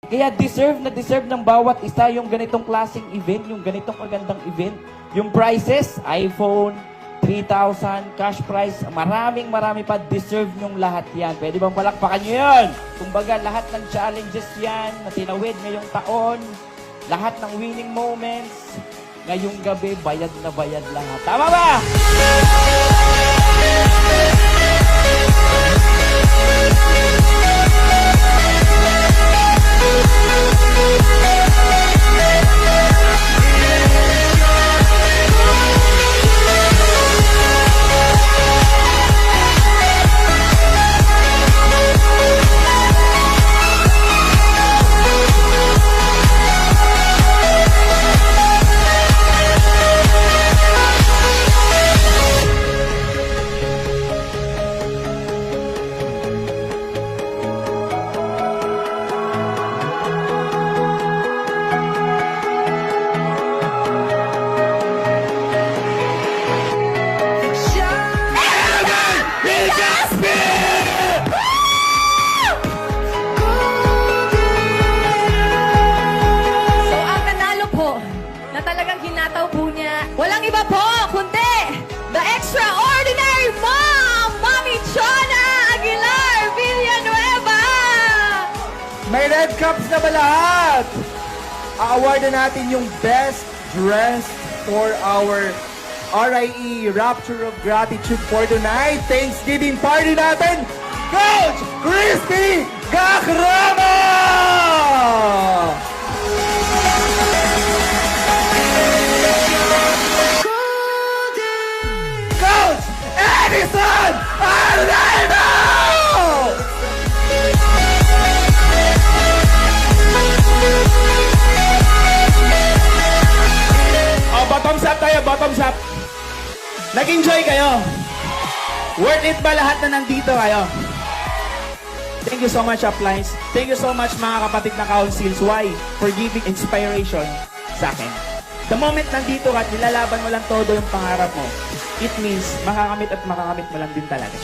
Kaya deserve na deserve ng bawat isa yung ganitong klaseng event, yung ganitong magandang event. Yung prizes, iPhone, 3,000, cash prize, marami pa, deserve nyong lahat yan. Pwede bang palakpakan nyo yun? Kumbaga, lahat ng challenges yan na tinawid ngayong taon, lahat ng winning moments, ngayong gabi, bayad na bayad lahat. Tama ba? Walang iba po, kundi the extraordinary mom, Mommy Chona Aguilar Villanueva! May red cups na ba lahat? A-award na natin yung best dressed for our RIE Rapture of Gratitude for tonight. Thanksgiving party natin, Coach Christy Gakrama! Coach Edison Arnaldo! Bottoms up tayo, bottoms up. Nag-enjoy kayo? Worth it ba lahat na nandito kayo? Thank you so much, Uplines. Thank you so much, mga kapatid na councils. Why? For giving inspiration sa akin. The moment nandito ka at nilalaban mo lang todo yung pangarap mo, it means makakamit at makakamit mo lang din talaga.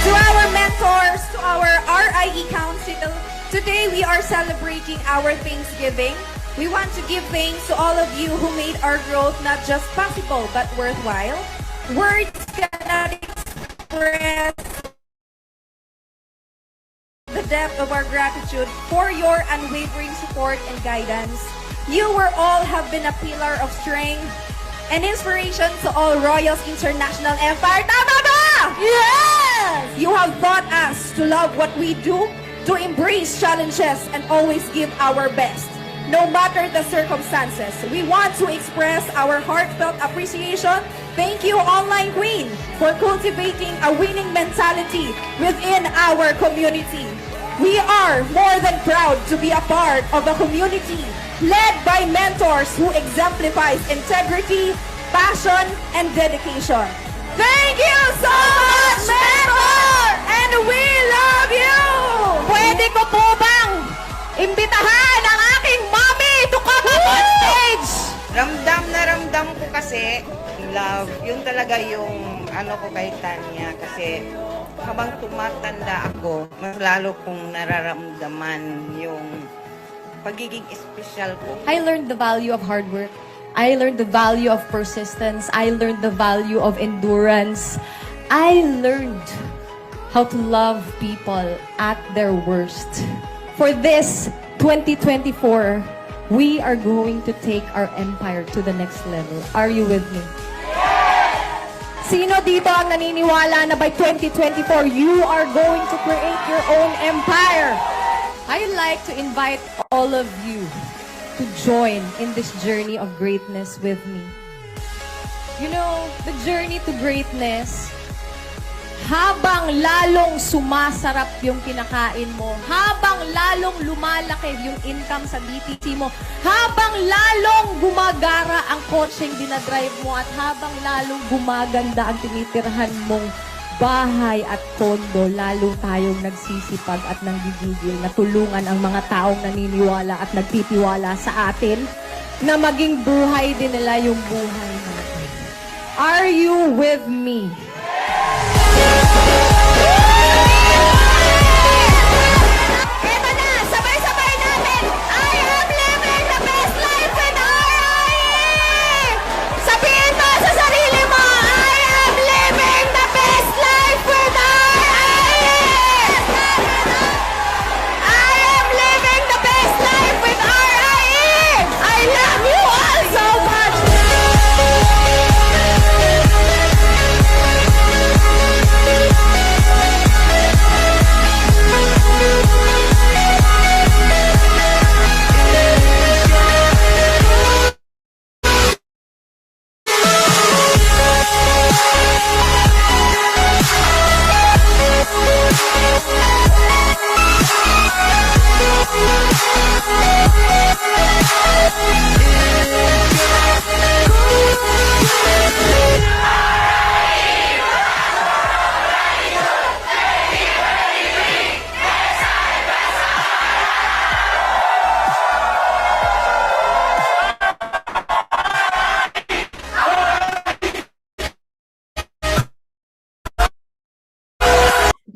To our mentors, to our RIE Council, today we are celebrating our Thanksgiving. We want to give thanks to all of you who made our growth not just possible but worthwhile. Words cannot express the depth of our gratitude for your unwavering support and guidance. You all have been a pillar of strength and inspiration to all Royals International Empire. Tama ba? Yes! You have taught us to love what we do, to embrace challenges, and always give our best. No matter the circumstances, we want to express our heartfelt appreciation. Thank you, Online Queen, for cultivating a winning mentality within our community. We are more than proud to be a part of a community led by mentors who exemplifies integrity, passion, and dedication. Thank you so much, Mentor! And we love you! Pwede ko po bang imbitahan ang aking mommy to come up on stage? Ramdam na ramdam ko kasi love. Yun talaga yung ano ko kay Tanya kasi habang tumatanda ako, mas lalo kong nararamdaman yung pagiging espesyal ko. I learned the value of hard work. I learned the value of persistence. I learned the value of endurance. I learned how to love people at their worst. For this 2024, we are going to take our empire to the next level. Are you with me? Sino dito ang naniniwala na by 2024, you are going to create your own empire? I'd like to invite all of you to join in this journey of greatness with me. You know, the journey to greatness, habang lalong sumasarap yung kinakain mo, habang lalong lumalaki yung income sa BTC mo, habang lalong gumagara ang kotseng dinadrive mo, at habang lalong gumaganda ang tinitirhan mong bahay at kondo, lalo tayong nagsisipag at nanggigigil na tulungan ang mga taong naniniwala at nagtitiwala sa atin na maging buhay din nila yung buhay natin. Are you with me?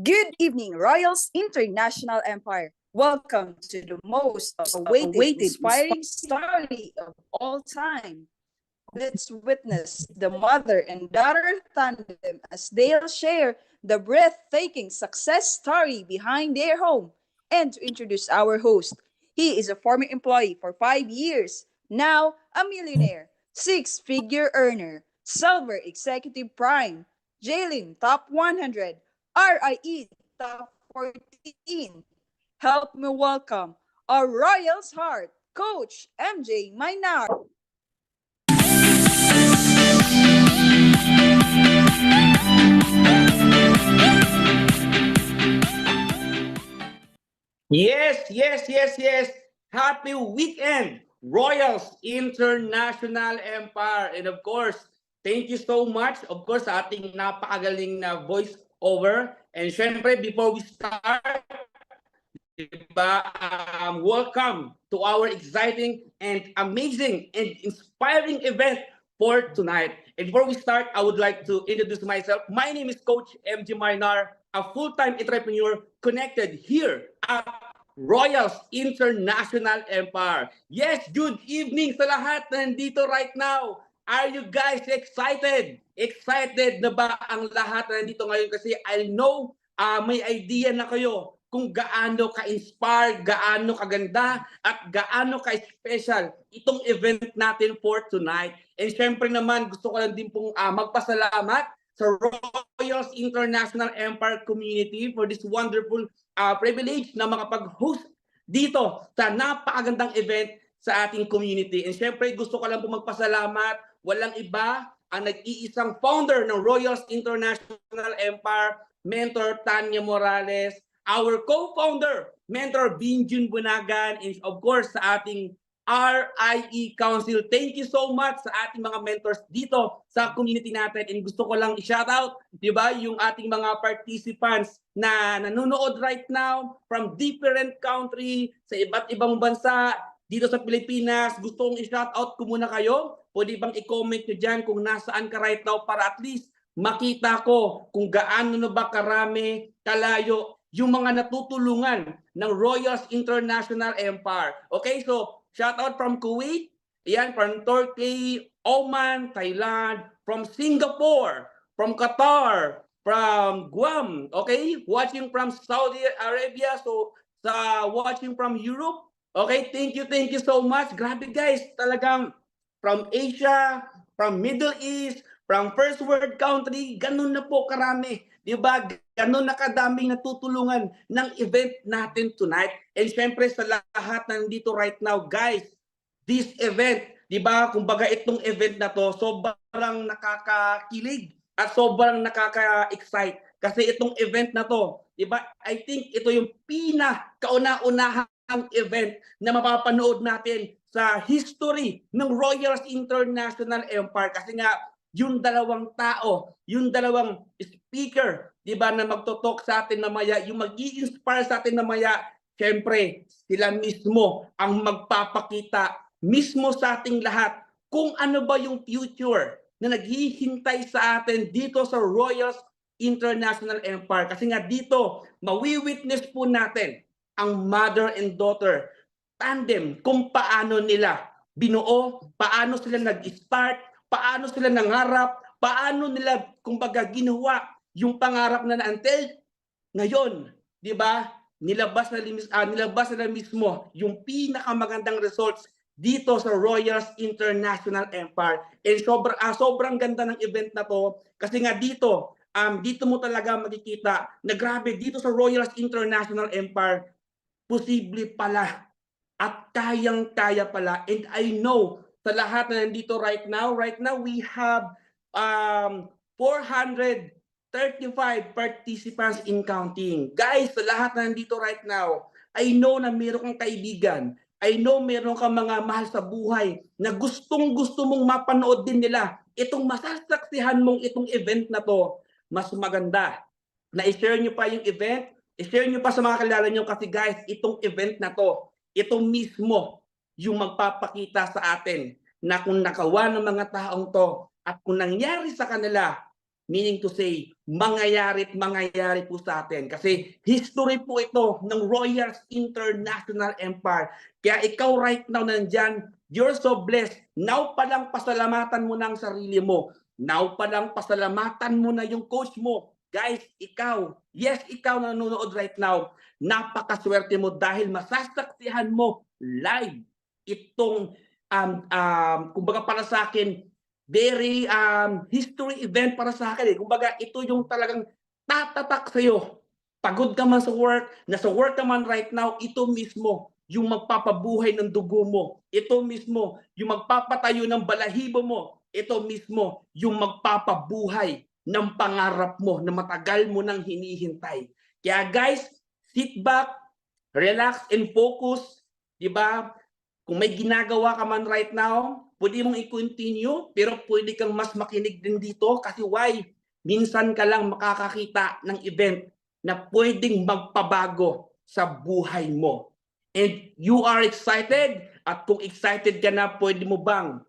Good evening, Royals International Empire. Welcome to the most awaited, inspiring story of all time. Let's witness the mother and daughter tandem as they'll share the breathtaking success story behind their home. And to introduce our host, he is a former employee for 5 years, now a millionaire, six-figure earner, silver executive prime, Jalen top 100, RIE top 14. Help me welcome our Royals heart, Coach MJ Maynard. Yes, yes, yes, yes. Happy weekend, Royals International Empire. And of course, thank you so much, of course, sa ating napakagaling na voice over. And syempre, before we start, diba, welcome to our exciting and amazing and inspiring event for tonight. And before we start, I would like to introduce myself. My name is Coach MJ Marinar, a full-time entrepreneur connected here at Royals International Empire. Yes, good evening sa lahat na nandito right now. Are you guys excited? Excited na ba ang lahat na nandito ngayon? Kasi I know may idea na kayo kung gaano ka-inspire, gaano kaganda, at gaano ka-special itong event natin for tonight. And syempre naman, gusto ko lang din pong magpasalamat sa Royals International Empire community for this wonderful privilege na makapag-host dito sa napakagandang event sa ating community. And syempre, gusto ko lang po magpasalamat, walang iba, ang nag-iisang founder ng Royals International Empire, Mentor Tanya Morales, our co-founder, Mentor Binjun Bunagan, and of course sa ating RIE Council. Thank you so much sa ating mga mentors dito sa community natin. And gusto ko lang i-shoutout, di ba, yung ating mga participants na nanonood right now from different country, sa iba't ibang bansa, dito sa Pilipinas. Gusto kong i-shoutout ko muna kayo. Pwede bang i-comment nyo dyan kung nasaan ka right now para at least makita ko kung gaano na ba karami, kalayo, yung mga natutulungan ng Royals International Empire. Okay, so shout out from Kuwait, yan, from Turkey, Oman, Thailand, from Singapore, from Qatar, from Guam, okay, watching from Saudi Arabia, so sa watching from Europe, okay, thank you so much. Grabe guys, talagang from Asia, from Middle East, from first world country, ganun na po karami. Di ba? Ganun na kadaming natutulungan ng event natin tonight. And syempre sa lahat na nandito right now, guys, this event, di ba? Kumbaga itong event na to, sobrang nakakakilig at sobrang nakaka-excite. Kasi itong event na to, di ba? I think ito yung pinakauna-unahang event na mapapanood natin sa history ng Royals International Empire. Kasi nga, yung dalawang tao, yung dalawang speaker, di ba, na magtotalk sa atin mamaya, yung mag-i-inspire sa atin mamaya, syempre, sila mismo ang magpapakita mismo sa ating lahat kung ano ba yung future na naghihintay sa atin dito sa Royals International Empire. Kasi nga dito, mawi-witness po natin ang mother and daughter tandem, kung paano nila binuo, paano sila nag-start, paano sila nangarap, paano nila kumbaga ginawa yung pangarap na until ngayon, 'di ba? Nilabas na mismo yung pinakamagandang results dito sa Royals International Empire. And sobrang ganda ng event na to kasi nga dito mo talaga makikita na grabe dito sa Royals International Empire posible pala at kayang-kaya pala. And I know sa lahat na nandito right now we have 435 participants in counting. Guys, sa lahat na nandito right now, I know na meron kang kaibigan, I know meron kang mga mahal sa buhay na gustong-gusto mong mapanood din nila itong masasaksihan mong itong event na to. Mas maganda na i-share nyo pa yung event, i-share nyo pa sa mga kilala nyo kasi guys, itong event na to, ito mismo yung magpapakita sa atin na kung nakawa ng mga taong to at kung nangyari sa kanila Meaning to say, mangyayari po sa atin. Kasi history po ito ng Royals International Empire. Kaya ikaw right now nandyan, you're so blessed. Now pa lang pasalamatan mo na ang sarili mo. Now pa lang pasalamatan mo na yung coach mo. Guys, ikaw, yes, ikaw na nanonood right now, napakaswerte mo dahil masasaksihan mo live itong, kumbaga para sa akin, very history event para sa akin. Kumbaga, ito yung talagang tatatak sa'yo. Pagod ka man sa work, nasa work ka man right now, ito mismo yung magpapabuhay ng dugo mo. Ito mismo yung magpapatayo ng balahibo mo. Ito mismo yung magpapabuhay ng pangarap mo na matagal mo nang hinihintay. Kaya guys, sit back, relax and focus. Diba? Kung may ginagawa ka man right now, pwede mong i-continue, pero pwede kang mas makinig din dito kasi why? Minsan ka lang makakakita ng event na pwedeng magpabago sa buhay mo. And you are excited? At kung excited ka na, pwede mo bang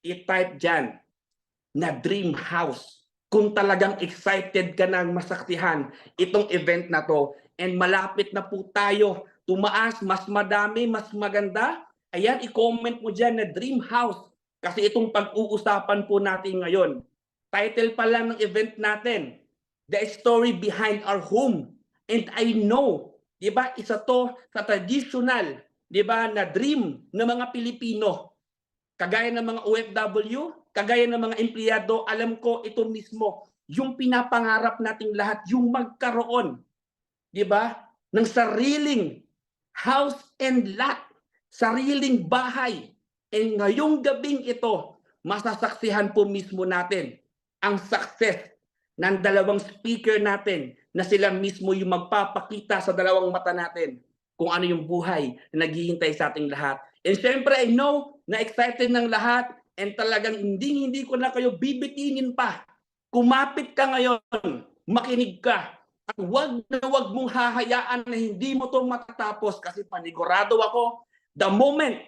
i-type dyan na dream house? Kung talagang excited ka na masaksihan itong event na to. And malapit na po tayo tumaas, mas madami, mas maganda. Ayan, i-comment mo dyan na dream house. Kasi itong pag-uusapan po natin ngayon. Title pa lang ng event natin, The Story Behind Our Home. And I know, di ba, isa to sa traditional, di ba, na dream ng mga Pilipino. Kagaya ng mga OFW, kagaya ng mga empleyado, alam ko ito mismo, yung pinapangarap nating lahat, yung magkaroon, di ba, ng sariling house and lot, sariling bahay. And ngayong gabing ito, masasaksihan po mismo natin ang success ng dalawang speaker natin na sila mismo yung magpapakita sa dalawang mata natin kung ano yung buhay na naghihintay sa ating lahat. And syempre, I know na excited ng lahat and talagang hindi ko na kayo bibitinin pa. Kumapit ka ngayon, makinig ka. At wag mong hahayaan na hindi mo itong matatapos kasi panigurado ako, the moment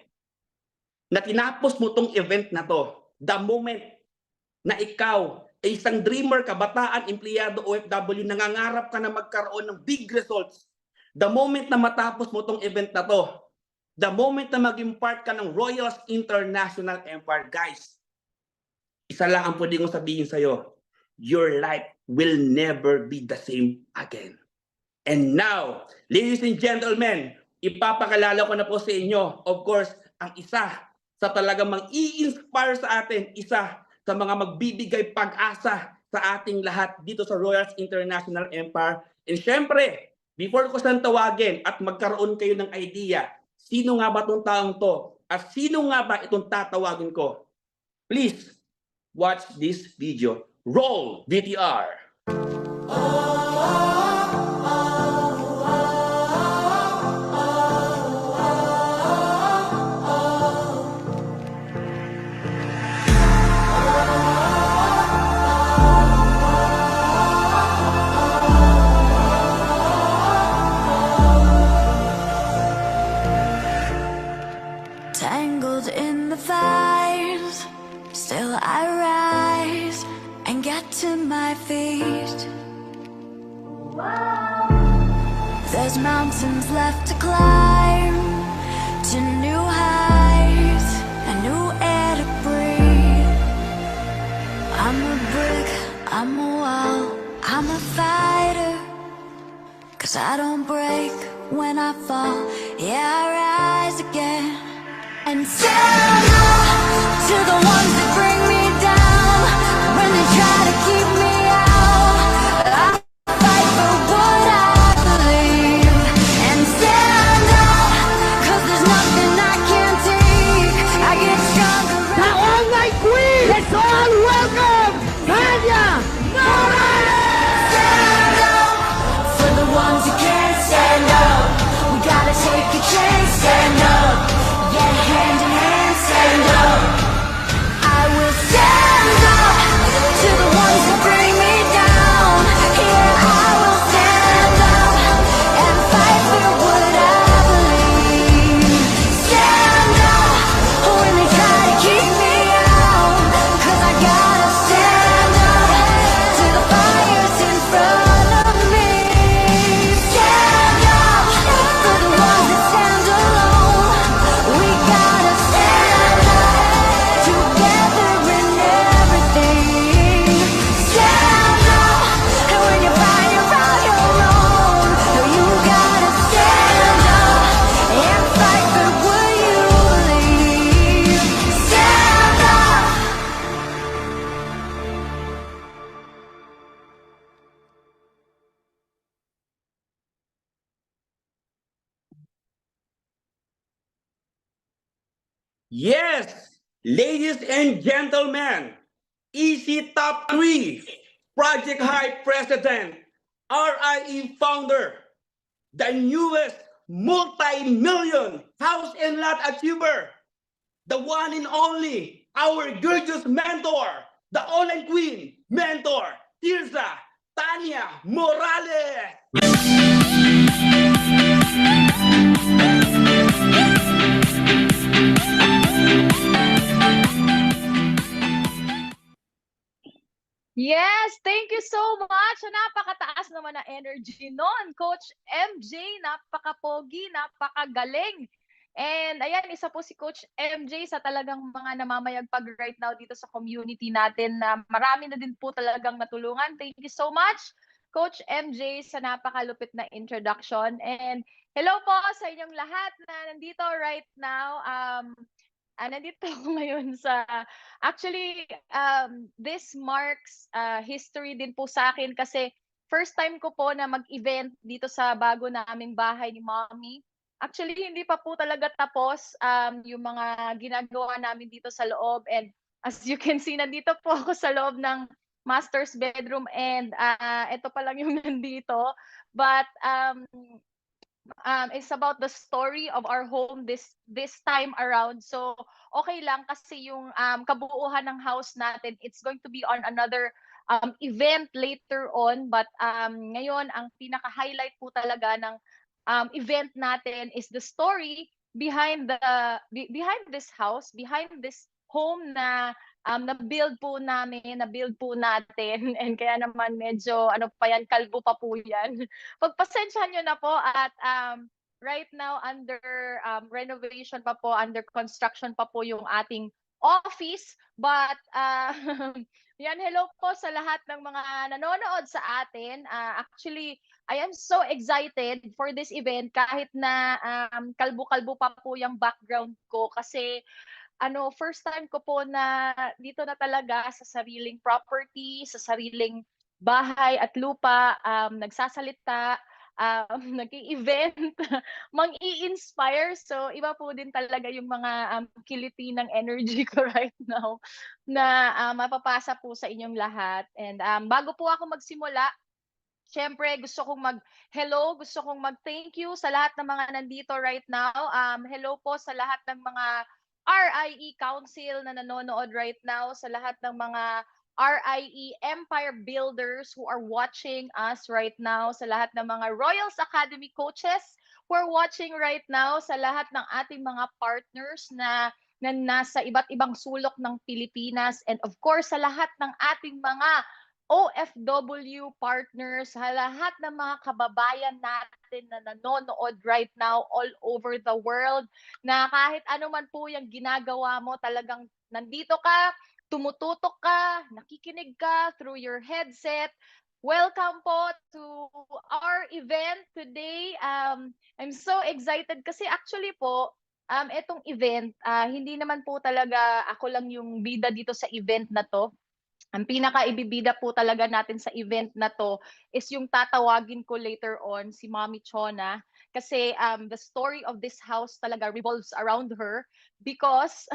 na tinapos mo tong event na to, the moment na ikaw ay isang dreamer, kabataan, empleyado, OFW, nangangarap ka na magkaroon ng big results, the moment na matapos mo tong event na to, the moment na maging part ka ng Royals International Empire, guys, isa lang ang pwede kong sabihin sa'yo, your life will never be the same again. And now, ladies and gentlemen, ipapakalala ko na po sa inyo, of course, ang isa sa talagang mag-i-inspire sa atin, isa sa mga magbibigay pag-asa sa ating lahat dito sa Royals International Empire. And syempre, before ko saan tawagin at magkaroon kayo ng idea, sino nga ba itong taong to? At sino nga ba itong tatawagin ko? Please, watch this video. Roll VTR! Tangled in the fires, still I rise and get to my feet. There's mountains left to climb, to new heights, a new air to breathe. I'm a brick, I'm a wall, I'm a fighter, 'cause I don't break when I fall, yeah, I rise again. And stand up to the ones that bring me down. When they try to keep me out, I fight for what I believe. And stand up, 'cause there's nothing I can't take. I get stronger. The all-night queen! Let's all welcome Tanya Narayan! Stand up for the ones who can't stand up. We gotta take a chance, stand up. Yeah, hand in hand, stand up. I will stand up to the ones who bring Yes, ladies and gentlemen, EC Top 3, Project Hype President, RIE founder, the newest multi-million house and lot achiever, the one and only, our gorgeous mentor, the online queen, mentor, Tirza Tanya Morales. Yes, thank you so much. Napakataas naman ang energy nun. Coach MJ, napaka-pogi, napakagaling. And ayan, isa po si Coach MJ sa talagang mga namamayagpag right now dito sa community natin na marami na din po talagang natulungan. Thank you so much, Coach MJ, sa napakalupit na introduction. And hello po sa inyong lahat na nandito right now. Nandito ako ngayon sa, actually, this marks history din po sa akin kasi first time ko po na mag-event dito sa bago naming bahay ni Mommy. Actually, hindi pa po talaga tapos yung mga ginagawa namin dito sa loob. And as you can see, nandito po ako sa loob ng master's bedroom and ito pa lang yung nandito. But it's about the story of our home this time around. So okay lang kasi yung kabuuan ng house natin, it's going to be on another event later on. But ngayon, ang pinaka-highlight po talaga ng event natin is the story behind this house, behind this home na na-build po natin, and kaya naman medyo ano pa yan, kalbo pa po yan. Pagpasensyahan nyo na po at right now under renovation pa po, under construction pa po yung ating office. But yan, hello po sa lahat ng mga nanonood sa atin. Actually, I am so excited for this event kahit na kalbo-kalbo pa po yung background ko kasi first time ko po na dito na talaga sa sariling property, sa sariling bahay at lupa, nagsasalita, nag-i-event, mang-i-inspire. So, iba po din talaga yung mga kiliti ng energy ko right now na mapapasa po sa inyong lahat. And bago po ako magsimula, syempre, gusto kong mag-hello, gusto kong mag-thank you sa lahat ng mga nandito right now. Hello po sa lahat ng mga RIE Council na nanonood right now, sa lahat ng mga RIE Empire Builders who are watching us right now, sa lahat ng mga Royals Academy coaches who are watching right now, sa lahat ng ating mga partners na nasa iba't ibang sulok ng Pilipinas, and of course, sa lahat ng ating mga OFW partners, sa lahat ng mga kababayan natin na nanonood right now all over the world, na kahit ano man po yung ginagawa mo, talagang nandito ka, tumututok ka, nakikinig ka through your headset. Welcome po to our event today. I'm so excited kasi actually po, itong event, hindi naman po talaga ako lang yung bida dito sa event na to. Ang pinaka-ibibida po talaga natin sa event na to is yung tatawagin ko later on si Mommy Chona kasi the story of this house talaga revolves around her because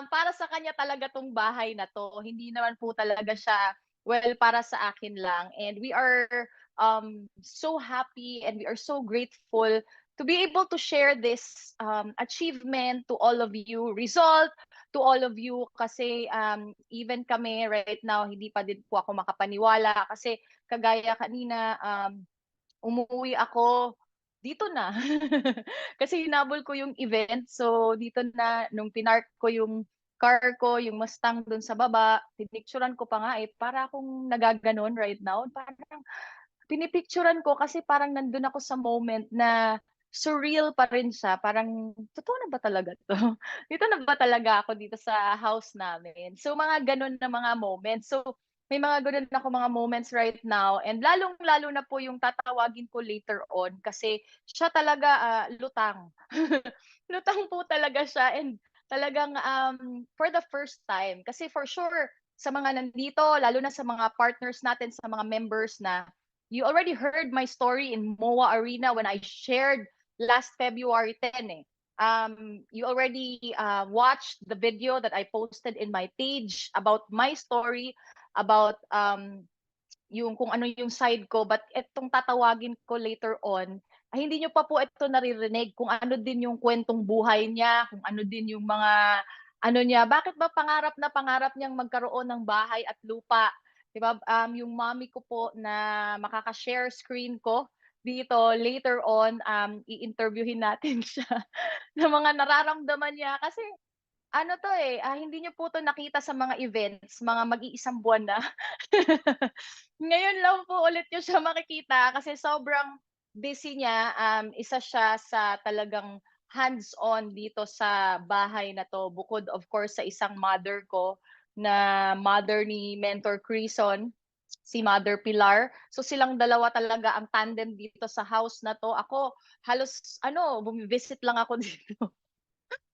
para sa kanya talaga tong bahay na to. Hindi naman po talaga siya para sa akin lang. And we are so happy and we are so grateful to be able to share this achievement to all of you, result to all of you kasi even kami right now, hindi pa din po ako makapaniwala kasi kagaya kanina, umuwi ako, dito na. Kasi hinabol ko yung event, so dito na, nung pinark ko yung car ko, yung Mustang dun sa baba, pinicturan ko pa nga para akong nagaganon right now. Parang pinipicturan ko kasi parang nandun ako sa moment na surreal pa rin siya. Parang, totoo na ba talaga to? Dito na ba talaga ako dito sa house namin? So, mga ganun na mga moments. So, may mga ganun ako mga moments right now. And lalong-lalo na po yung tatawagin ko later on kasi siya talaga lutang. Lutang po talaga siya. And talagang for the first time. Kasi for sure, sa mga nandito, lalo na sa mga partners natin, sa mga members na you already heard my story in MOA Arena when I shared last February 10 you already watched the video that I posted in my page about my story, about yung kung ano yung side ko, but etong tatawagin ko later on, ay hindi nyo pa po ito naririnig kung ano din yung kwentong buhay niya, kung ano din yung mga ano niya, bakit ba pangarap niyang magkaroon ng bahay at lupa? 'Di ba? Yung mommy ko po na makaka-share screen ko dito later on, i-interviewin natin siya ng mga nararamdaman niya kasi ano 'to, hindi niyo po 'to nakita sa mga events, mga mag-iisang buwan na. Ngayon lang po ulit niyo siya makikita kasi sobrang busy niya, isa siya sa talagang hands-on dito sa bahay na 'to, bukod of course sa isang mother ko na mother ni Mentor Crison, si Mother Pilar. So silang dalawa talaga ang tandem dito sa house na 'to. Ako halos ano, bumi-visit lang ako dito.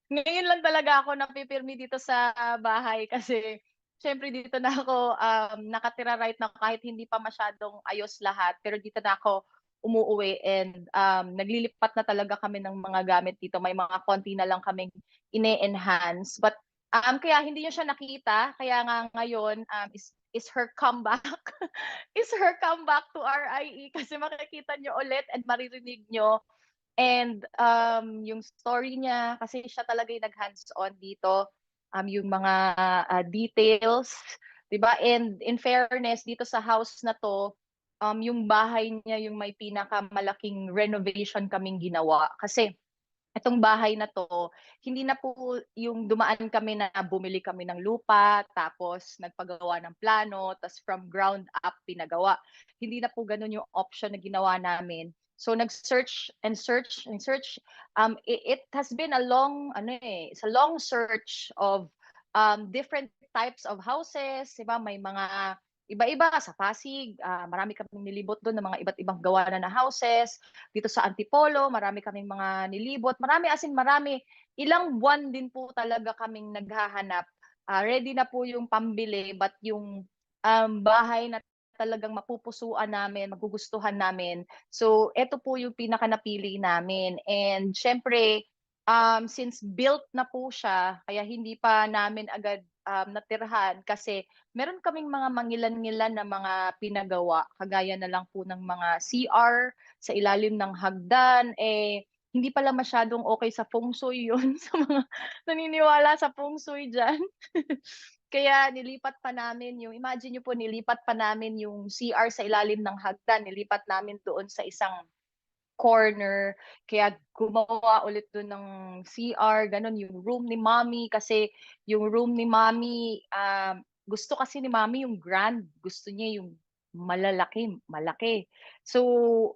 Ngayon lang talaga ako napipirmi dito sa bahay kasi siyempre dito na ako, nakatira right now kahit hindi pa masyadong ayos lahat, pero dito na ako umuuwi and, naglilipat na talaga kami ng mga gamit dito. May mga konti na lang kaming ine-enhance but, kaya hindi niyo siya nakita kaya nga ngayon, is her comeback is her comeback to RIE kasi makikita niyo ulit and maririnig niyo. And, yung story niya kasi siya talaga yung nag-hands-on dito, yung mga, details, 'di ba? And in fairness dito sa house na 'to, yung bahay niya yung may pinakamalaking renovation kaming ginawa. Kasi itong bahay na 'to, hindi na po yung dumaan kami na bumili kami ng lupa, tapos nagpagawa ng plano, ta's from ground up pinagawa. Hindi na po gano'n yung option na ginawa namin. So nag-search and search and search. It has been a long ano, it's a long search of, different types of houses, 'di ba? May mga iba-iba sa Pasig, marami kaming nilibot do'n ng mga iba't ibang gawa na houses. Dito sa Antipolo, marami kaming mga nilibot. Marami as in marami. Ilang buwan din po talaga kaming naghahanap. Ready na po yung pambili but yung, bahay na talagang mapupusuan namin, magugustuhan namin. So, eto po yung pinaka-napili namin and siyempre, since built na po siya, kaya hindi pa namin agad, natirhan kasi meron kaming mga mangilan-ngilan na mga pinagawa, kagaya na lang po ng mga CR sa ilalim ng hagdan, hindi pala masyadong okay sa feng shui yun sa mga naniniwala sa feng shui diyan. Kaya nilipat pa namin yung imagine niyo po nilipat pa namin yung CR sa ilalim ng hagdan, nilipat namin doon sa isang corner, kaya gumawa ulit dun ng CR, gano'n. Yung room ni mommy kasi yung room ni mommy, gusto kasi ni mommy yung grand, gusto niya yung malalaki, malaki. So,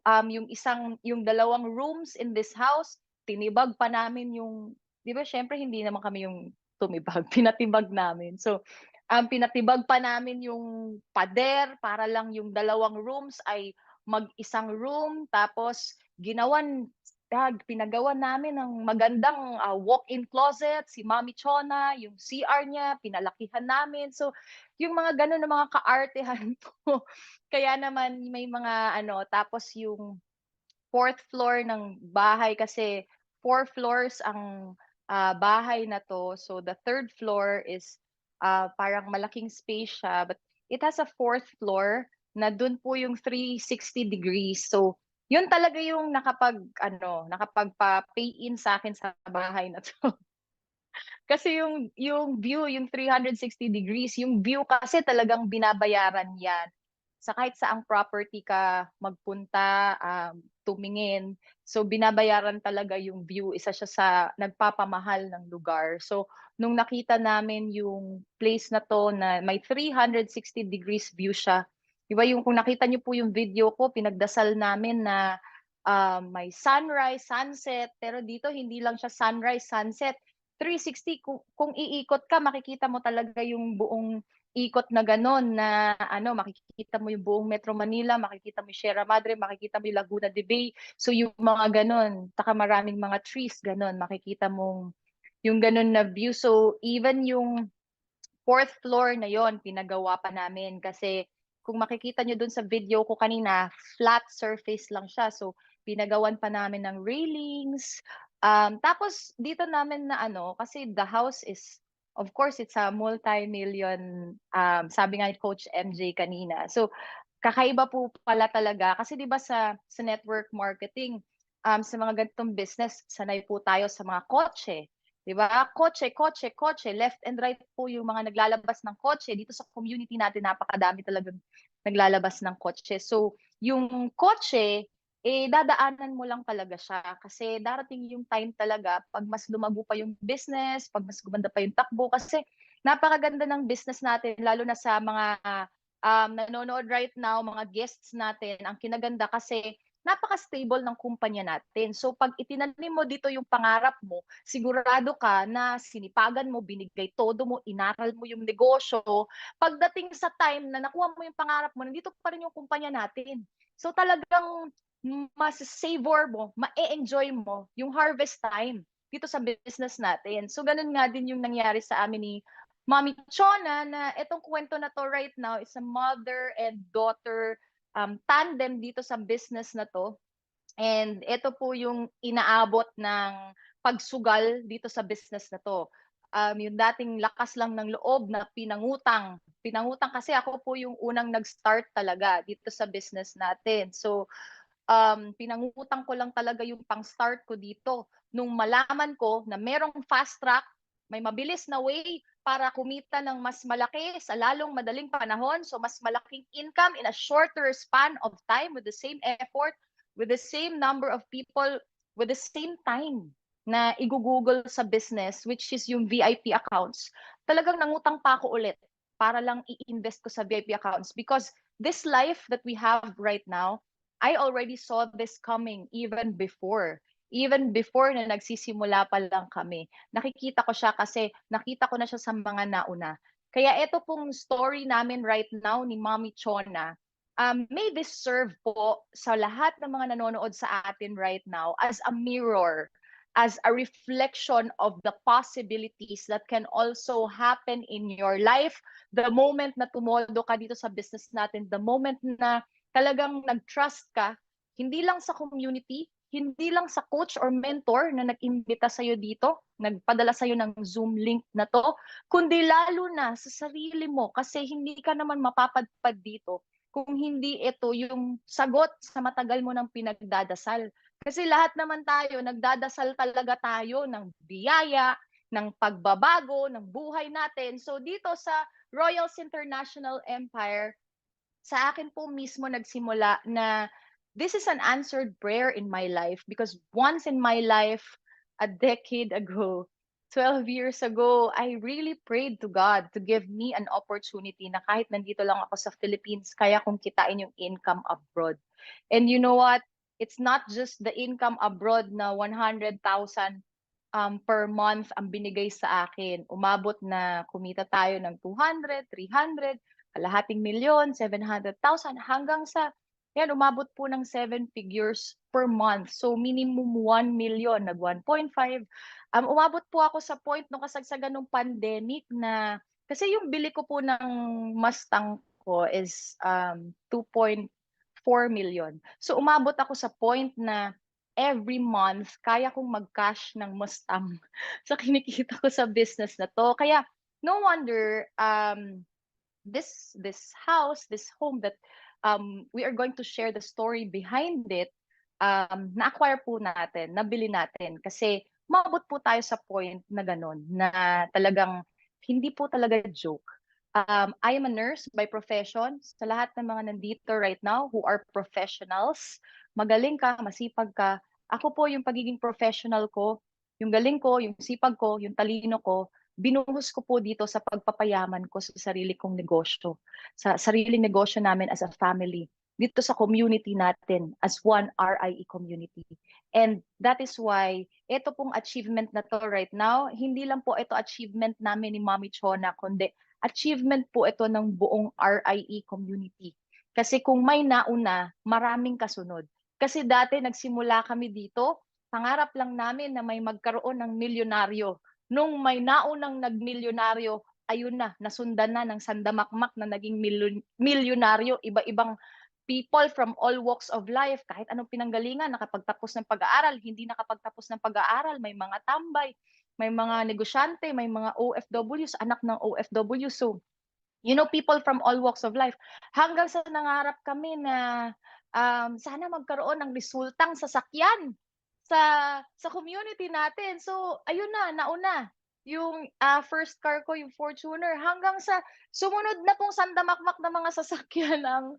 yung dalawang rooms in this house, tinibag pa namin yung 'di ba siyempre hindi naman kami yung tumibag, pinatibag namin. So, pinatibag pa namin yung pader para lang yung dalawang rooms ay mag-isang room tapos pinagawan namin ng magandang, walk-in closet, si Mommy Chona, yung CR niya pinalakihan namin. So, yung mga gano'n na mga kaartehan po. Kaya naman may mga ano, tapos yung fourth floor ng bahay kasi 4 floors ang, bahay na 'to. So, the third floor is, parang malaking space siya but it has a fourth floor na dun po yung 360 degrees. So, yun talaga yung nakapag-ano, nakapagpa-pay in sa'kin sa bahay na 'to. Kasi yung view, yung 360 degrees, yung view kasi talagang binabayaran 'yan. Sa kahit saang property ka magpunta, tumingin. So, binabayaran talaga yung view, isa siya sa nagpapamahal ng lugar. So, nung nakita namin yung place na 'to na may 360 degrees view siya, 'di ba yung kung nakita niyo po yung video ko, pinagdasal namin na, may sunrise, sunset, pero dito hindi lang siya sunrise, sunset, 360 kung iikot ka makikita mo talaga yung buong ikot na gano'n na ano, makikita mo yung buong Metro Manila, makikita mo yung Sierra Madre, makikita mo yung Laguna de Bay. So yung mga gano'n, taka maraming mga trees gano'n, makikita mong yung gano'n na view. So even yung fourth floor na yon pinagawa pa namin kasi kung makikita niyo dun sa video ko kanina, flat surface lang siya. So pinagawan pa namin ng railings, Tapos dito namin na ano, kasi the house is, of course, it's a multi-million, sabi nga ni Coach MJ kanina. So, kakaiba po pala talaga. Kasi di ba sa network marketing, sa mga ganitong business, sanay po tayo sa mga kotse. Di ba? Kotse, kotse, kotse. Left and right po yung mga naglalabas ng kotse. Dito sa community natin, napakadami talagang naglalabas ng kotse. So, yung kotse, dadaanan mo lang talaga siya kasi darating yung time talaga 'pag mas lumago pa yung business, 'pag mas gumanda pa yung takbo kasi napakaganda ng business natin lalo na sa mga, nanonood right now, mga guests natin. Ang kinaganda kasi napaka-stable ng kumpanya natin. So 'pag itinanim mo dito yung pangarap mo, sigurado ka na sinipagan mo, binigay todo mo, inaral mo yung negosyo. Pagdating sa time na nakuha mo yung pangarap mo, nandito pa rin yung kumpanya natin. So talagang savor mo, ma-e-enjoy mo yung harvest time dito sa business natin. So ganun nga din yung nangyari sa amin ni Mami Chona na itong kwento na to right now is a mother and daughter tandem dito sa business na to. And ito po yung inaabot ng pagsugal dito sa business na to. Yung dating lakas lang ng loob na pinangutang. Pinangutang kasi ako po yung unang nag-start talaga dito sa business natin. So, pinangutang ko lang talaga yung pang-start ko dito. Nung malaman ko na merong fast track, may mabilis na way para kumita ng mas malaki sa lalong madaling panahon. So mas malaking income in a shorter span of time with the same effort, with the same number of people, with the same time na igugugol sa business, which is yung VIP accounts. Talagang nangutang pa ako ulit para lang i-invest ko sa VIP accounts because this life that we have right now, I already saw this coming even before. Even before na nagsisimula pa lang kami. Nakikita ko siya kasi nakita ko na siya sa mga nauna. Kaya ito pong story namin right now ni Mommy Chona, may this serve po sa lahat ng mga nanonood sa atin right now as a mirror, as a reflection of the possibilities that can also happen in your life the moment na tumoldo ka dito sa business natin, the moment na talagang nag-trust ka, hindi lang sa community, hindi lang sa coach or mentor na nag-imbita sa'yo dito, nagpadala sa'yo ng Zoom link na to, kundi lalo na sa sarili mo kasi hindi ka naman mapapadpad dito kung hindi ito yung sagot sa matagal mo ng pinagdadasal. Kasi lahat naman tayo, nagdadasal talaga tayo ng biyaya, ng pagbabago, ng buhay natin. So dito sa Royals International Empire, sa akin po mismo nagsimula na this is an answered prayer in my life because once in my life, a decade ago, 12 years ago, I really prayed to God to give me an opportunity na kahit nandito lang ako sa Philippines, kaya kong kitain yung income abroad. And you know what? It's not just the income abroad na 100,000 per month ang binigay sa akin. Umabot na kumita tayo ng 200, 300, kalahating milyon, 700,000 hanggang sa yan umabot po ng 7 figures per month. So minimum 1 million, nag 1.5. Umabot po ako sa point nung kasagsagan ng pandemic na kasi yung bili ko po ng Mustang ko is 2.4 million. So umabot ako sa point na every month kaya kong mag-cash ng Mustang sa kinikita ko sa business na to. Kaya no wonder this house, this home that we are going to share the story behind it, na-acquire po natin, nabili natin. Kasi mabot po tayo sa point na ganun, na talagang hindi po talaga joke. I am a nurse by profession. Sa lahat ng mga nandito right now who are professionals, magaling ka, masipag ka. Ako po yung pagiging professional ko, yung galing ko, yung sipag ko, yung talino ko, binuhos ko po dito sa pagpapayaman ko sa sarili kong negosyo, sa sariling negosyo namin as a family, dito sa community natin as one RIE community. And that is why ito pong achievement na to right now, hindi lang po ito achievement namin ni Mommy Chona, kundi achievement po ito ng buong RIE community. Kasi kung may nauna, maraming kasunod. Kasi dati nagsimula kami dito, pangarap lang namin na may magkaroon ng milyonaryo. Nung may naunang nagmilyonaryo, ayun na, nasundan na ng sandamakmak na naging milyonaryo, iba-ibang people from all walks of life, kahit anong pinanggalingan, nakapagtapos ng pag-aaral, hindi nakapagtapos ng pag-aaral, may mga tambay, may mga negosyante, may mga OFWs, anak ng OFW. So, people from all walks of life. Hanggang sa nangarap kami na sana magkaroon ng resultang sasakyan sa community natin. So, ayun na, nauna. Yung first car ko, yung Fortuner, hanggang sa sumunod na pong sandamakmak na mga sasakyan ang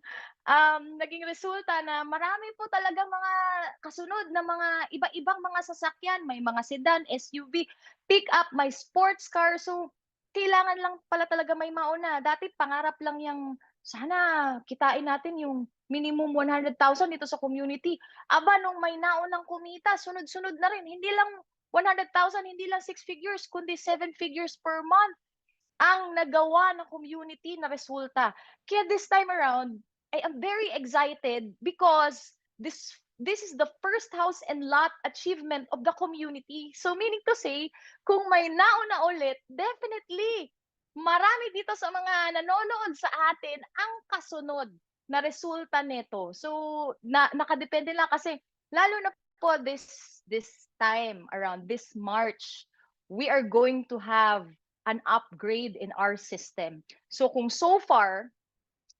naging resulta na marami po talagang mga kasunod na mga iba-ibang mga sasakyan. May mga sedan, SUV, pick-up, may sports car. So, kailangan lang pala talaga may mauna. Dati pangarap lang yung sana kitain natin yung minimum 100,000 dito sa community. Aba, nung may naunang kumita, sunod-sunod na rin. Hindi lang 100,000, hindi lang 6 figures, kundi 7 figures per month ang nagawa ng community na resulta. Kaya this time around, I am very excited because this is the first house and lot achievement of the community. So meaning to say, kung may nauna ulit, definitely, marami dito sa mga nanonood sa atin ang kasunod na resulta nito. So nakadepende lang kasi lalo na po this time around this March, we are going to have an upgrade in our system. So kung so far,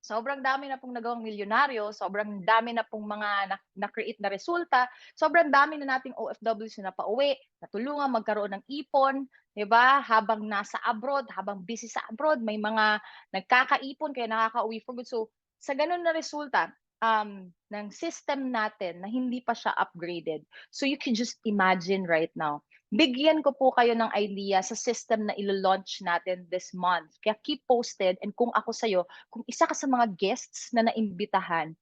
sobrang dami na pong nagawang milyonaryo, sobrang dami na pong mga na-create na resulta, sobrang dami na nating OFWs na pauwi, natulungan magkaroon ng ipon, 'di ba? Habang nasa abroad, habang busy sa abroad, may mga nagkakaipon kaya nakakauwi for good. So sa ganun na resulta ng system natin na hindi pa siya upgraded. So you can just imagine right now. Bigyan ko po kayo ng idea sa system na ilo-launch natin this month. Kaya keep posted, and kung ako sa'yo, kung isa ka sa mga guests na naimbitahan,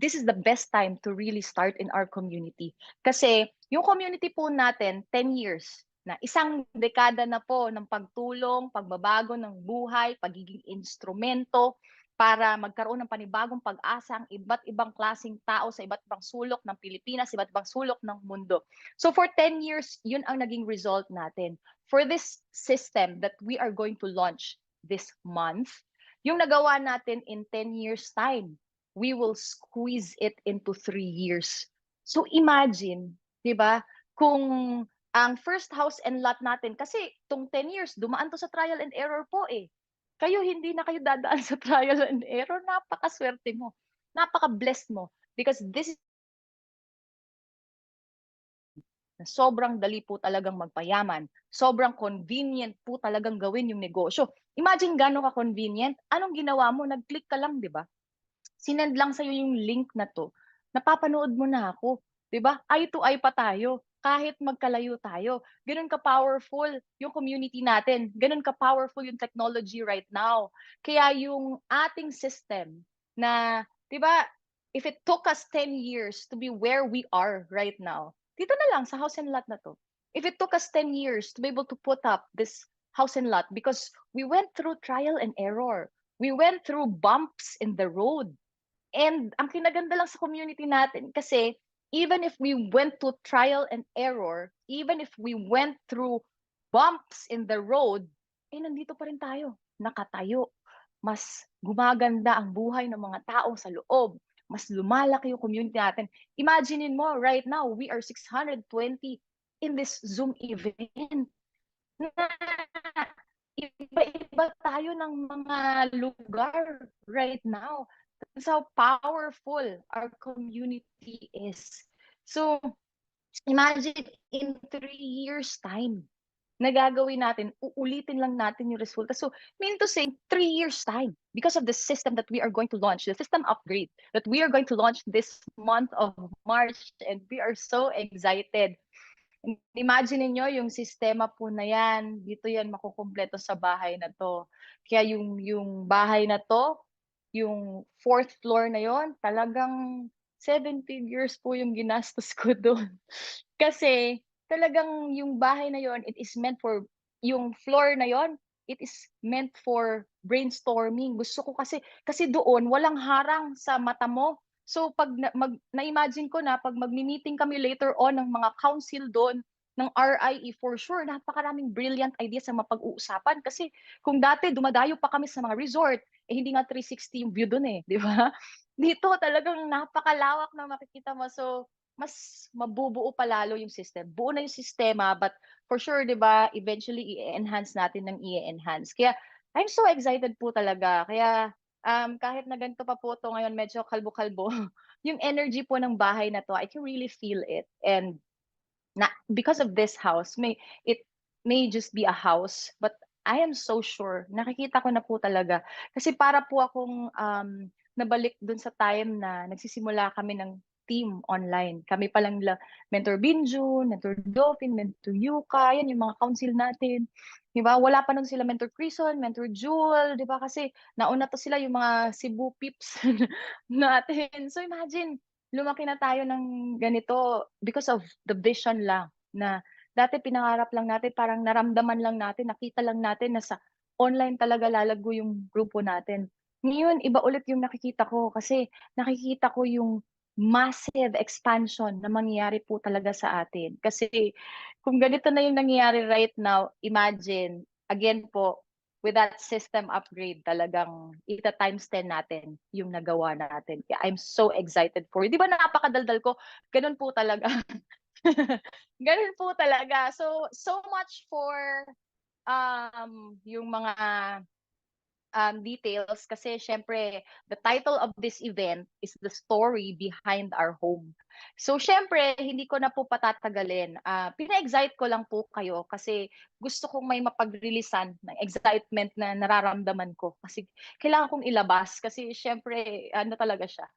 this is the best time to really start in our community. Kasi yung community po natin, 10 years, na isang dekada na po ng pagtulong, pagbabago ng buhay, pagiging instrumento, para magkaroon ng panibagong pag-asa ang iba't ibang klaseng tao sa iba't ibang sulok ng Pilipinas, iba't ibang sulok ng mundo. So for 10 years, yun ang naging result natin. For this system that we are going to launch this month, yung nagawa natin in 10 years time, we will squeeze it into 3 years. So imagine, di ba, kung ang first house and lot natin, kasi itong 10 years, dumaan to sa trial and error po eh. Kayo, hindi na kayo dadaan sa trial and error. Napakaswerte mo. Napaka-blessed mo. Because this is sobrang dali po talagang magpayaman. Sobrang convenient po talagang gawin yung negosyo. Imagine gano'n ka-convenient. Anong ginawa mo? Nag-click ka lang, di ba? Sinend lang sa'yo yung link na to. Napapanood mo na ako. Di ba? Eye to eye pa tayo. Kahit magkalayo tayo. Ganun ka-powerful yung community natin. Ganun ka-powerful yung technology right now. Kaya yung ating system na, di ba, if it took us 10 years to be where we are right now, dito na lang sa house and lot na to. If it took us 10 years to be able to put up this house and lot because we went through trial and error. We went through bumps in the road. And ang kinaganda lang sa community natin kasi even if we went to trial and error, even if we went through bumps in the road, nandito pa rin tayo, nakatayo. Mas gumaganda ang buhay ng mga tao sa loob. Mas lumalaki yung community natin. Imaginein mo, right now, we are 620 in this Zoom event. Iba-iba tayo ng mga lugar right now. That's how powerful our community is. So, imagine in 3 years' time, nagagawin natin, uulitin lang natin yung resulta. So, mean to say, 3 years' time, because of the system that we are going to launch, the system upgrade that we are going to launch this month of March, and we are so excited. Imagine niyo yung sistema po na yan, dito yan makukumpleto sa bahay na to. Kaya yung bahay na to, yung 4th floor na yon, talagang 7 figures po yung ginastos ko doon. Kasi talagang yung bahay na yon, it is meant for, yung floor na yon, it is meant for brainstorming. Gusto ko kasi doon walang harang sa mata mo. So pag na-imagine ko na pag magmi-meeting kami later on ng mga council doon ng RIE, for sure napakaraming brilliant ideas na mapag-uusapan kasi kung dati dumadayo pa kami sa mga resort, hindi nga 360 yung view doon eh, di ba? dito talagang napakalawak ng makikita mo. So, mas mabubuo pa lalo yung system. Buo na yung sistema, but for sure, 'di ba, eventually i-enhance natin ng i-enhance. Kaya I'm so excited po talaga. Kaya kahit na ganito pa po 'to ngayon, medyo kalbo-kalbo, yung energy po ng bahay na 'to, I can really feel it. And because of this house, it may just be a house, but I am so sure, nakikita ko na po talaga. Kasi para po akong nabalik dun sa time na nagsisimula kami ng team online. Kami pa lang Mentor Binjun, Mentor Dolphin, Mentor Yuka, yan yung mga council natin. Di ba? Wala pa nun sila Mentor Crison, Mentor Jewel, di ba? Kasi nauna to sila yung mga Cebu peeps natin. So imagine, lumaki na tayo ng ganito because of the vision lang na dati pinangarap lang natin, parang naramdaman lang natin, nakita lang natin na sa online talaga lalago yung grupo natin. Ngayon, iba ulit yung nakikita ko kasi nakikita ko yung massive expansion na mangyayari po talaga sa atin. Kasi kung ganito na yung nangyayari right now, imagine, again po, with that system upgrade, talagang ita times 10 natin yung nagawa natin. Kaya I'm so excited for it. Di ba napakadaldal ko? Ganun po talaga. Ganun po talaga. So much for yung mga details kasi syempre the title of this event is the story behind our home. So syempre hindi ko na po patatagalin. Pina-excite ko lang po kayo kasi gusto kong may mapag-releasean ng excitement na nararamdaman ko kasi kailangan kong ilabas kasi syempre ano talaga siya.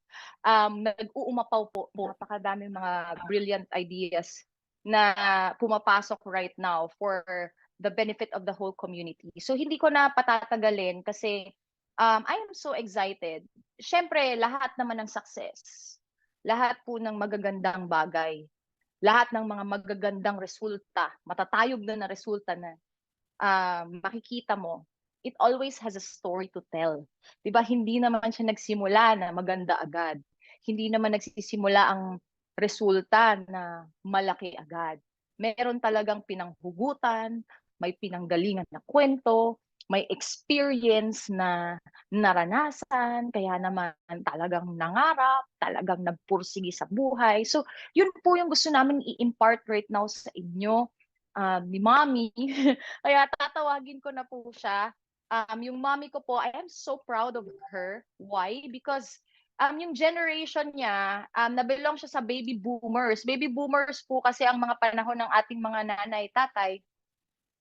Nag-uumapaw po. Napakadaming mga brilliant ideas na pumapasok right now for the benefit of the whole community. So hindi ko na patatagalin kasi I am so excited. Siyempre, lahat naman ng success, lahat po ng magagandang bagay, lahat ng mga magagandang resulta, matatayog na resulta na makikita mo, it always has a story to tell. 'Di ba? Hindi naman siya nagsimula na maganda agad. Hindi naman nagsisimula ang resulta na malaki agad. Meron talagang pinanghugutan, may pinanggalingan na kwento, may experience na naranasan, kaya naman talagang nangarap, talagang nagpursige sa buhay. So, yun po yung gusto namin i-impart right now sa inyo, ni Mommy. Kaya tatawagin ko na po siya. Yung mommy ko po, I am so proud of her. Why? Because yung generation niya, na-belong siya sa baby boomers. Baby boomers po kasi ang mga panahon ng ating mga nanay, tatay.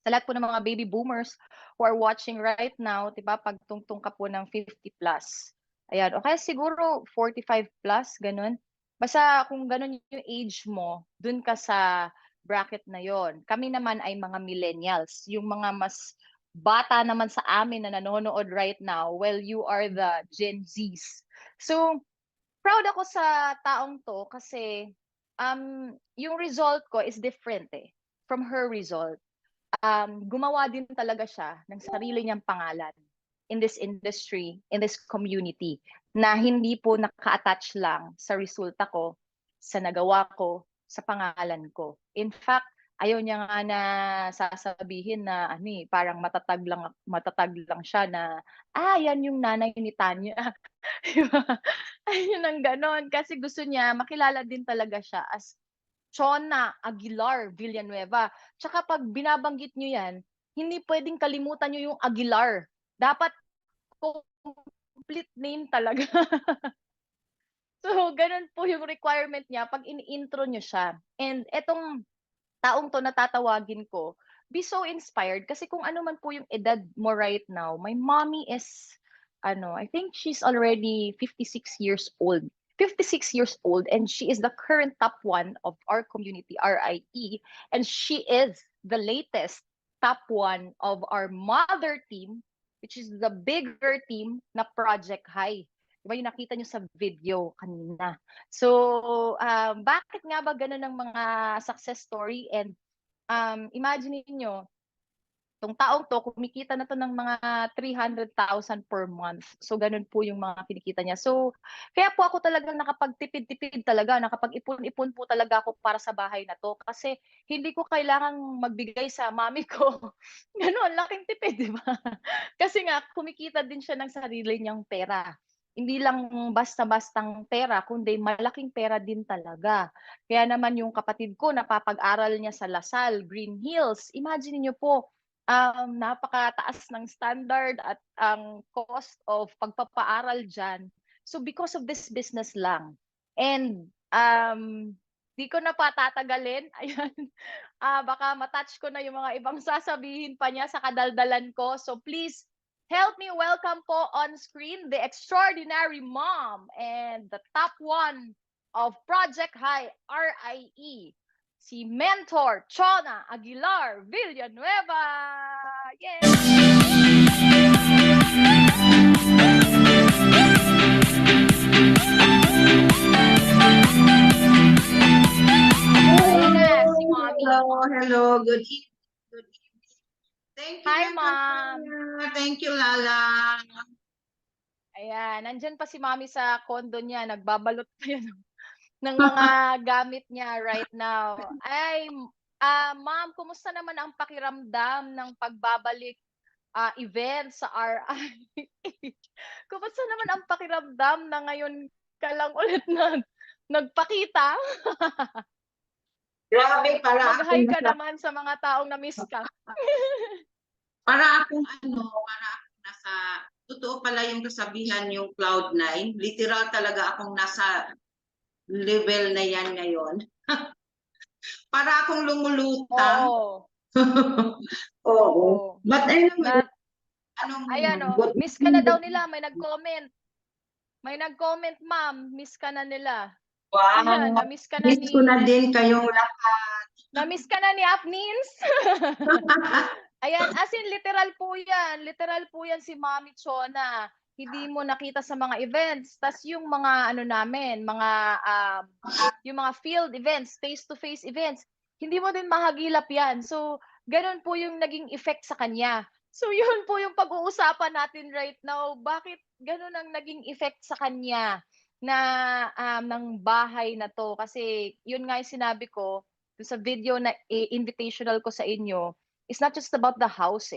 Sa lahat po ng mga baby boomers who are watching right now, 'di ba, pagtungtong ka po ng 50 plus. Ayan, o kaya siguro 45 plus, ganun. Basta kung ganun yung age mo, dun ka sa bracket na yon. Kami naman ay mga millennials, yung mga mas bata naman sa amin na nanonood right now, well, you are the Gen Zs. So, proud ako sa taong to kasi yung result ko is different from her result. Gumawa din talaga siya ng sarili niyang pangalan in this industry, in this community, na hindi po naka-attach lang sa resulta ko, sa nagawa ko, sa pangalan ko. In fact, ayaw niya nga na sasabihin na parang matatag lang siya na yan yung nanay ni Tanya. Ayun ang ganon kasi gusto niya makilala din talaga siya as Chona Aguilar Villanueva. Tsaka pag binabanggit nyo yan, hindi pwedeng kalimutan nyo yung Aguilar. Dapat complete name talaga. So, ganun po yung requirement niya pag ini-intro nyo siya. And etong taong to natatawagin ko, be so inspired kasi kung ano man po yung edad mo right now, my mommy is, I think she's already 56 years old. 56 years old and she is the current top one of our community, RIE, and she is the latest top one of our mother team, which is the bigger team na Project High. Diba yung nakita nyo sa video kanina. So, bakit nga ba ganun ang mga success story? And imagine niyo tong taong to, kumikita na to ng mga 300,000 per month. So, ganun po yung mga kinikita niya. So, kaya po ako talagang nakapagtipid-tipid talaga, nakapag-ipon-ipon po talaga ako para sa bahay na to. Kasi hindi ko kailangang magbigay sa mami ko. Ganun, laking tipid, di ba? Kasi nga, kumikita din siya ng sarili niyang pera. hindi lang basta-bastang pera, kundi malaking pera din talaga. Kaya naman yung kapatid ko napapag-aral niya sa Lasal, Green Hills. Imagine niyo po, napakataas ng standard at ang cost of pagpapaaral diyan. So because of this business lang. And di ko na patatagalin. Ayan. Baka matouch ko na yung mga ibang sasabihin pa niya sa kadaldalan ko. So please help me welcome po on screen the extraordinary mom and the top one of Project High RIE, si Mentor Chona Aguilar Villanueva. Yay! Ayan na, si Mommy. Hello, good evening. Good evening. Thank you, Hi, Mentor Mom. Sonia. Thank you, Lala. Ayan, nandyan pa si Mommy sa condo niya, nagbabalot pa yan ng mga gamit niya right now. Ay, Ma'am, kumusta naman ang pakiramdam ng pagbabalik event sa RI? Kumusta naman ang pakiramdam na ngayon ka lang ulit nagpakita? Grabe, Mag-hi ka naman sa mga taong na-miss ka. para akong nasa, totoo pala yung kasabihan yung Cloud9. Literal talaga akong nasa level na yan ngayon. Para akong lumulutang. Oo. Oo. But anyway, Ayan miss ka na daw nila, may nag-comment. May nag-comment, ma'am, miss ka na nila. Wow. Ayan, na-miss ka na Miss ko na din kayong lahat. Na-miss ka na ni Apnins. Ayan, as in literal po yan. Literal po yan si Mami Chona. Hindi mo nakita sa mga events. Tas yung mga namin, yung mga field events, face-to-face events, hindi mo din mahagilap yan. So, ganun po yung naging effect sa kanya. So, yun po yung pag-uusapan natin right now. Bakit ganun ang naging effect sa kanya na ng bahay na to? Kasi yun nga yung sinabi ko sa video na invitational ko sa inyo. It's not just about the house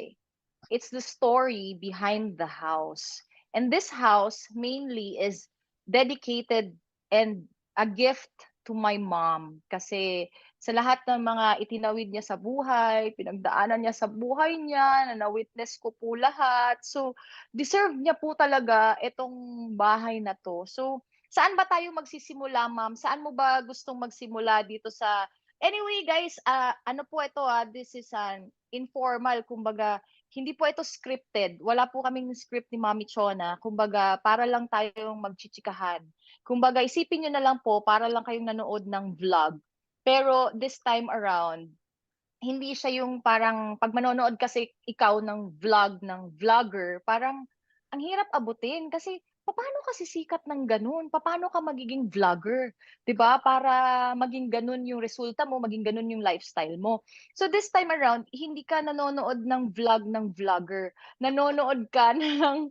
It's the story behind the house. And this house mainly is dedicated and a gift to my mom. Kasi sa lahat ng mga itinawid niya sa buhay, pinagdaanan niya sa buhay niya, na na-witness ko po lahat. So, deserve niya po talaga itong bahay na to. So, saan ba tayo magsisimula, ma'am? Saan mo ba gustong magsimula dito sa... Anyway, guys, ano po ito this is an informal, kumbaga, hindi po ito scripted. Wala po kaming script ni Mami Chona. Kumbaga, para lang tayong magchichikahan. Kumbaga, isipin nyo na lang po, para lang kayong nanood ng vlog. Pero this time around, hindi siya yung parang, pag manonood kasi ikaw ng vlog, ng vlogger, parang ang hirap abutin. Kasi, paano ka sisikat ng ganun? Paano ka magiging vlogger? 'Di ba? Para maging ganun yung resulta mo, maging ganun yung lifestyle mo. So this time around, hindi ka nanonood ng vlog ng vlogger. Nanonood ka ng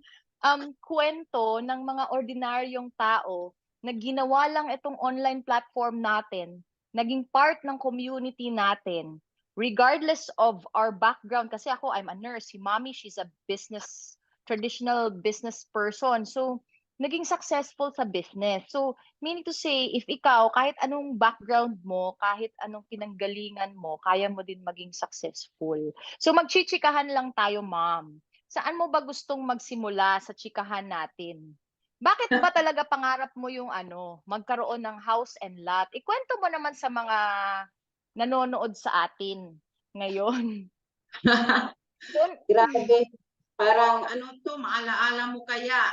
kwento ng mga ordinaryong tao na ginawa lang itong online platform natin, naging part ng community natin, regardless of our background. Kasi ako, I'm a nurse. Si Mommy, she's a traditional business person. So, naging successful sa business. So, meaning to say, if ikaw, kahit anong background mo, kahit anong pinanggalingan mo, kaya mo din maging successful. So, magchichikahan lang tayo, ma'am. Saan mo ba gustong magsimula sa chikahan natin? Bakit ba talaga pangarap mo yung magkaroon ng house and lot? Ikwento mo naman sa mga nanonood sa atin ngayon. Grabe. Parang maalaala mo kaya?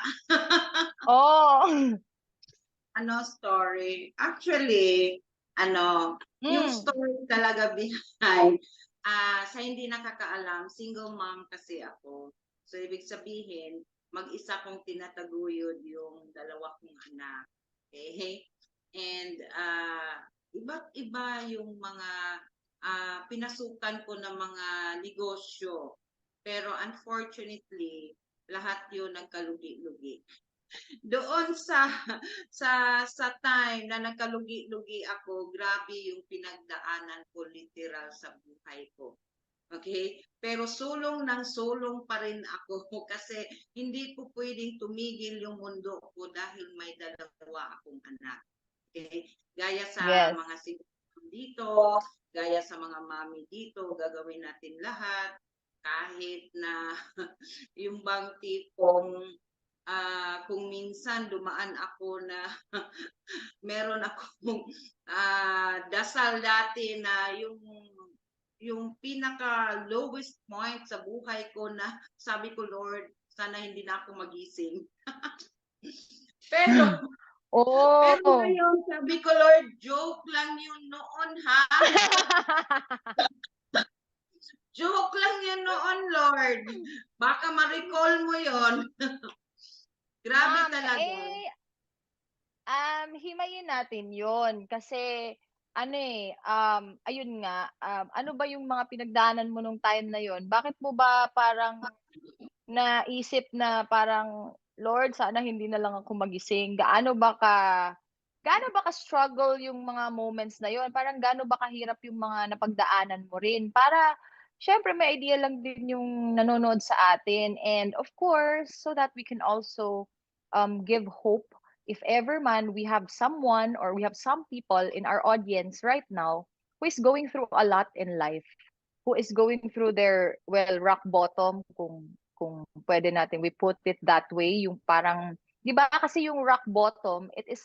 Story. Actually, yung story talaga behind, sa hindi nakakaalam, single mom kasi ako. So, ibig sabihin, mag-isa kong tinataguyod yung dalawa kong anak. Okay? And, iba't iba yung mga pinasukan ko ng mga negosyo. Pero unfortunately, lahat yun nagkalugi-lugi. Doon sa time na nagkalugi-lugi ako, grabe yung pinagdaanan ko literal sa buhay ko. Okay? Pero sulong ng sulong pa rin ako kasi hindi po pwedeng tumigil yung mundo ko dahil may dalawa akong anak. Okay? Gaya sa Yes. mga single dito, gaya sa mga mami dito, gagawin natin lahat kahit na yung bang tipong kung minsan dumaan ako na meron akong dasal dati na yung pinaka lowest point sa buhay ko na sabi ko, Lord, sana hindi na ako magising. pero pero Oh. ngayon sabi ko, Lord, joke lang yun noon ha. Joke lang yun noon, Lord. Baka ma-recall mo yon. Grabe Ma'am, talaga. himayin natin yon kasi ayun nga, ano ba yung mga pinagdaanan mo nung time na yon? Bakit mo ba parang naisip na parang, Lord, sana hindi na lang ako magising? Gaano ba ka-struggle yung mga moments na yon? Parang gaano ba kahirap yung mga napagdaanan mo rin? Para syempre may idea lang din yung nanonood sa atin. And of course, so that we can also give hope if ever man we have someone or we have some people in our audience right now who is going through a lot in life, who is going through their, well, rock bottom, kung pwede natin we put it that way, yung parang, di ba kasi yung rock bottom, it is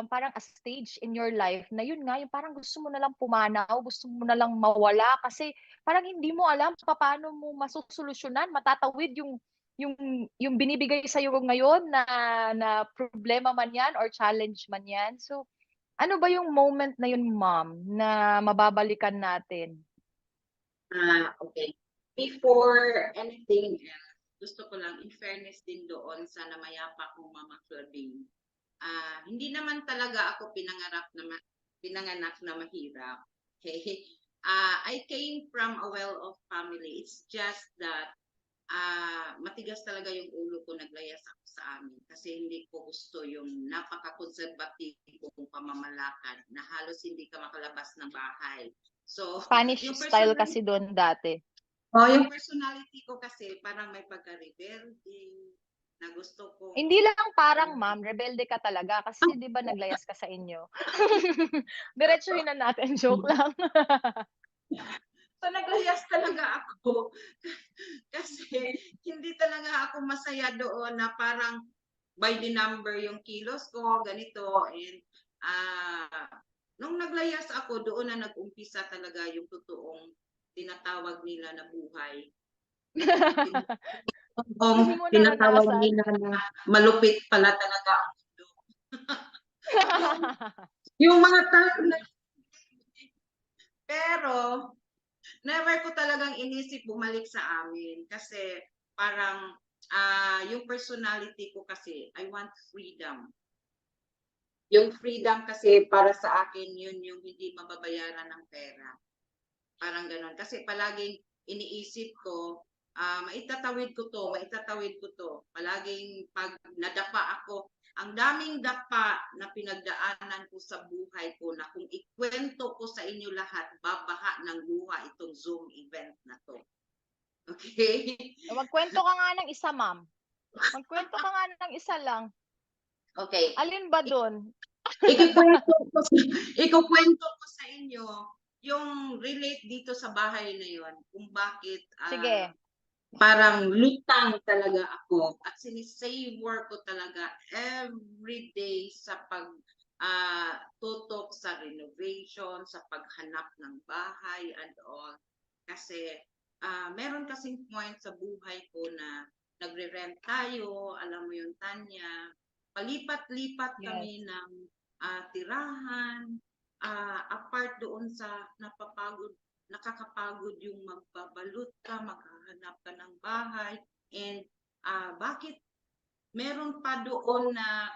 parang a stage in your life na yun nga, yung parang gusto mo na lang pumanaw, gusto mo na lang mawala kasi parang hindi mo alam paano mo masusolusyonan, matatawid yung binibigay sa iyo ngayon na problema man yan or challenge man yan. So, ano ba yung moment na yun, ma'am, na mababalikan natin? Okay. Before anything else, gusto ko lang in fairness din doon sa namayapa kong Mama Claudine. Hindi naman talaga ako pinanganak na mahirap. Okay? I came from a well-off family. It's just that matigas talaga yung ulo ko, naglayas ako sa amin kasi hindi ko gusto yung napaka-konserbatibong pamamalakad na halos hindi ka makalabas ng bahay. So, Spanish yung style personality, kasi doon dati. yung personality ko kasi parang may pagka-rebelde na gusto ko. Hindi lang parang, ma'am, rebelde ka talaga kasi 'di ba naglayas ka sa inyo? Diretsuhin na natin, joke lang. So, naglayas talaga ako. Kasi hindi talaga ako masaya doon na parang by the number yung kilos ko, ganito. And nung naglayas ako, doon na nag-umpisa talaga yung totoong tinatawag nila na buhay. Hindi mo Tinatawag naranasan. nila na malupit pala talaga ang mundo. Yung mga tao na pero never ko talagang inisip bumalik sa amin kasi parang yung personality ko kasi I want freedom. Yung freedom kasi para sa akin yun yung hindi mababayaran ng pera. Parang ganon. Kasi palaging iniisip ko, maitatawid ko to. Palaging pag nadapa ako, ang daming dapa na pinagdaanan ko sa buhay ko na kung ikwento ko sa inyo lahat, babaha ng luha itong Zoom event na to. Okay? Magkwento ka nga ng isa, ma'am. Magkwento ka nga ng isa lang. Okay. Alin ba doon? Ikukwento ko sa inyo yung relate dito sa bahay na yon kung bakit Sige. parang lutang talaga ako at sinisavor ko talaga every day sa pag tutok sa renovation, sa paghanap ng bahay and all. Kasi meron kasing point sa buhay ko na nagre-rent tayo, alam mo yung Tanya, palipat-lipat kami ng tirahan, apart doon sa nakakapagod yung magbabalot ka, maghahanap ka ng bahay, and bakit meron pa doon na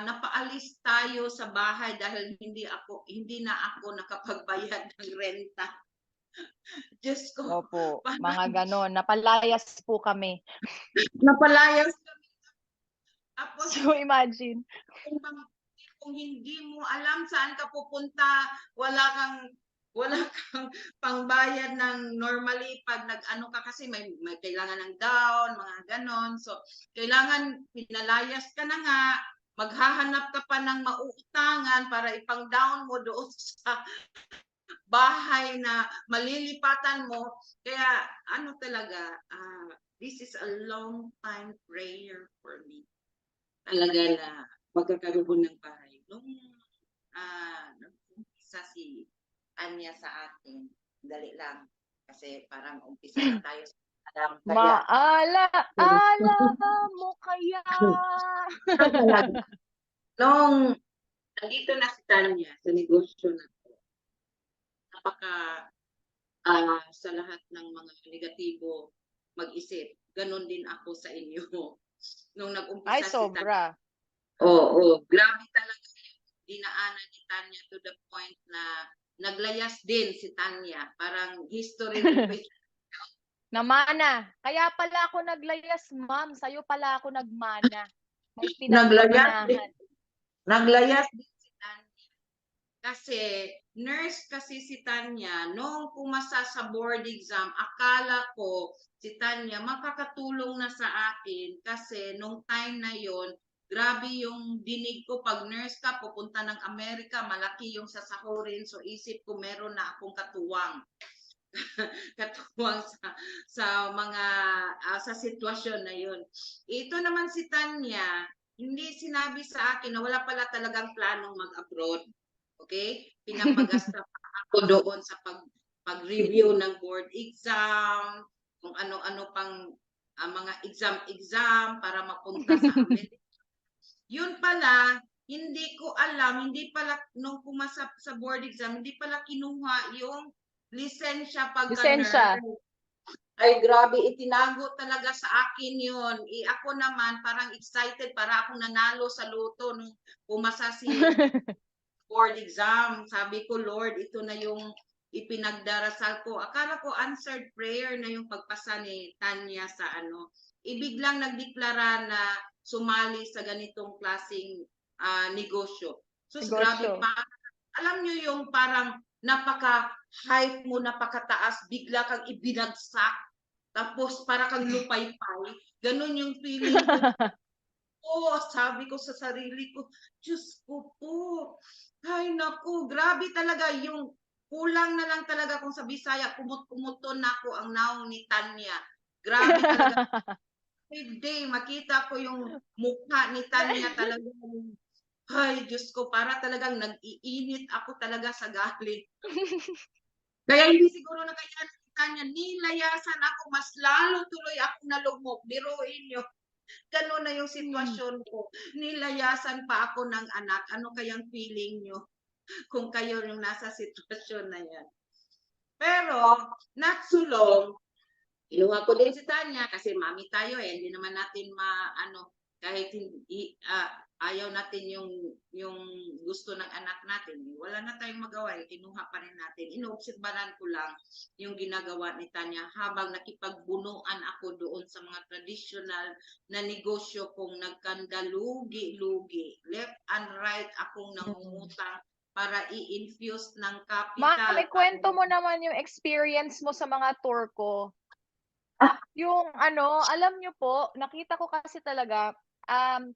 napaalis tayo sa bahay dahil hindi na ako nakapagbayad ng renta. Diyos ko. Opo, mga ganon. Napalayas po kami. Napalayas kami. Tapos, So imagine. kung hindi mo alam saan ka pupunta, wala kang wala kang pangbayad ng normally pag nag-ano ka kasi may kailangan ng down, mga ganon. So, kailangan pinalayas ka na nga, maghahanap ka pa ng mauutangan para ipang-down mo doon sa bahay na malilipatan mo. Kaya ano talaga, this is a long time prayer for me. Talaga na magkakaroon ng bahay. Nung nag-umpisa si Anya sa akin, dali lang. Kasi parang umpisa na tayo sa Adam. Kaya, Maala-ala mo kaya. nung nandito na si Tanya sa negosyo na to, napaka sa lahat ng mga negatibo mag-isip. Ganon din ako sa inyo. Nung nag-umpisa Ay, si Tanya. sobra. Oo, grabe talaga yung dinaanan ni Tanya to the point na naglayas din si Tanya. Parang history repeat. Namana. Kaya pala ako naglayas, ma'am. Sa'yo pala ako nagmana. May Naglayas pinagmanahan. Naglayas din si Tanya. Kasi nurse kasi si Tanya, nung pumasa sa board exam, akala ko si Tanya makakatulong na sa akin kasi nung time na yon, grabe yung dinig ko pag nurse ka, pupunta ng Amerika, malaki yung sasahurin. So isip ko meron na akong katuwang. Katuwang sa mga sa sitwasyon na yun. Ito naman si Tanya, hindi sinabi sa akin na wala pala talagang planong mag-abroad. Okay? Pinapagasta pa ako doon sa pag-review ng board exam, kung ano-ano pang mga exam para mapunta sa Amerika. Yun pala, hindi ko alam, hindi pala nung pumasa sa board exam, hindi pala kinuha yung lisensya Lisensya. pagka-nurse. Ay grabe, itinago talaga sa akin yun. Ako naman parang excited para akong nanalo sa loto nung pumasa si board exam. Sabi ko, Lord, ito na yung ipinagdarasal ko. Akala ko answered prayer na yung pagpasa ni Tanya sa ano. Ibiglang nagdeklara na sumali sa ganitong klaseng negosyo. So, grabe pa. Alam nyo yung parang napaka-hype mo, napakataas, bigla kang ibinagsak, tapos para kang lupay-pay. Ganun yung feeling ko. Sabi ko sa sarili ko, Diyos ko po. Ay, naku, grabe talaga yung kulang na lang talaga kung sa Bisaya, kumut-kumuton na ako ang naong ni Tanya. Grabe talaga. Every day, makita ko yung mukha ni Tanya talaga. Ay, Diyos ko, para talagang nag-iinit ako talaga sa galit. Kaya hindi siguro nakayanan ni Tanya, nilayasan ako, mas lalo tuloy ako nalumok. Biruin nyo. Ganun na yung sitwasyon ko. Nilayasan pa ako ng anak. Ano kayang feeling nyo kung kayo yung nasa sitwasyon na yan? Pero, not so long, inuha ko din si Tanya kasi mami tayo hindi naman natin kahit hindi, ayaw natin yung gusto ng anak natin. Wala na tayong magawa, kinuha pa rin natin. Inoobserbahan ko lang yung ginagawa ni Tanya habang nakipagbunuan ako doon sa mga traditional na negosyo kong nagkandalugi-lugi. Left and right akong nangungutang para i-infuse ng capital. Mami, kwento mo naman yung experience mo sa mga tour ko. Yung alam nyo po, nakita ko kasi talaga,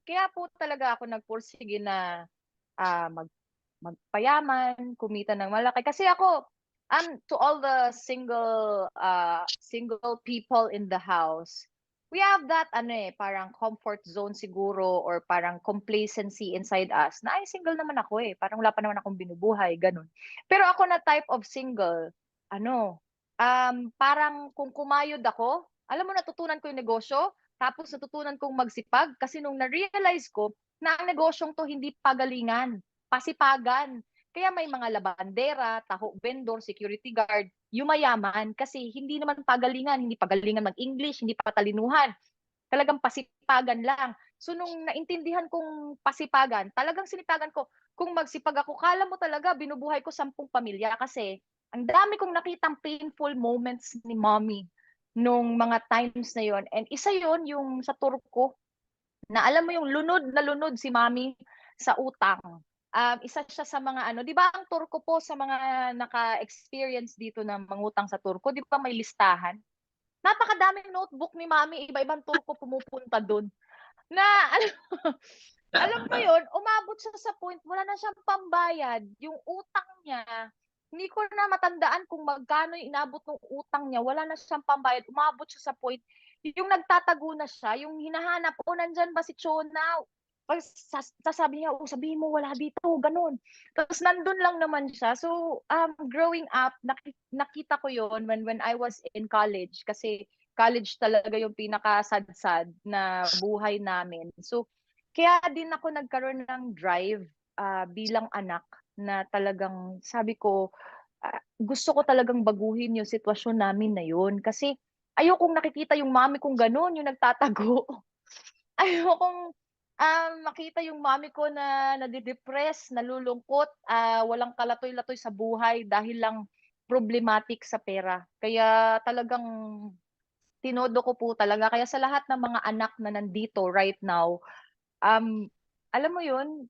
kaya po talaga ako nagpursige na magpayaman, kumita ng malaki. Kasi ako, to all the single people in the house, we have that parang comfort zone siguro or parang complacency inside us na ay single naman ako parang wala pa naman akong binubuhay, ganun. Pero ako na type of single, parang kung kumayod ako, alam mo, natutunan ko yung negosyo, tapos natutunan kong magsipag kasi nung na-realize ko na ang negosyong to hindi pagalingan, pasipagan. Kaya may mga labandera, taho vendor, security guard, yumayaman kasi hindi naman pagalingan, hindi pagalingan mag-English, hindi patalinuhan. Talagang pasipagan lang. So nung naintindihan kong pasipagan, talagang sinipagan ko, kung magsipag ako, kala mo talaga binubuhay ko 10 pamilya kasi ang dami kong nakitang painful moments ni mommy nung mga times na yon. And isa yon yung sa tour ko, na alam mo yung lunod na lunod si mommy sa utang. isa siya sa mga ano, 'di ba ang Turko po sa mga naka-experience dito na mangutang sa Turko, 'di ba may listahan? Napakadaming notebook ni Mami, iba-ibang Turko pumupunta dun. Na alam alam mo yun, umabot siya sa point wala na siyang pambayad, yung utang niya, hindi ko na matandaan kung magkano yung inabot ng utang niya, wala na siyang pambayad, umabot siya sa point, yung nagtatago na siya, yung hinahanap, "Oh, nandyan ba si Chona?" Sasabihin niya, "Oh, sabihin mo wala dito," gano'n. Tapos nandun lang naman siya. So, growing up, nakita ko yon when I was in college kasi college talaga yung pinakasadsad na buhay namin. So, kaya din ako nagkaroon ng drive bilang anak na talagang sabi ko, gusto ko talagang baguhin yung sitwasyon namin na yun. Kasi ayokong nakikita yung mami kong gano'n, yung nagtatago. Ayokong makita yung mami ko na nade-depress, nalulungkot, walang kalatoy-latoy sa buhay dahil lang problematic sa pera. Kaya talagang tinodo ko po talaga. Kaya sa lahat ng mga anak na nandito right now, alam mo yun,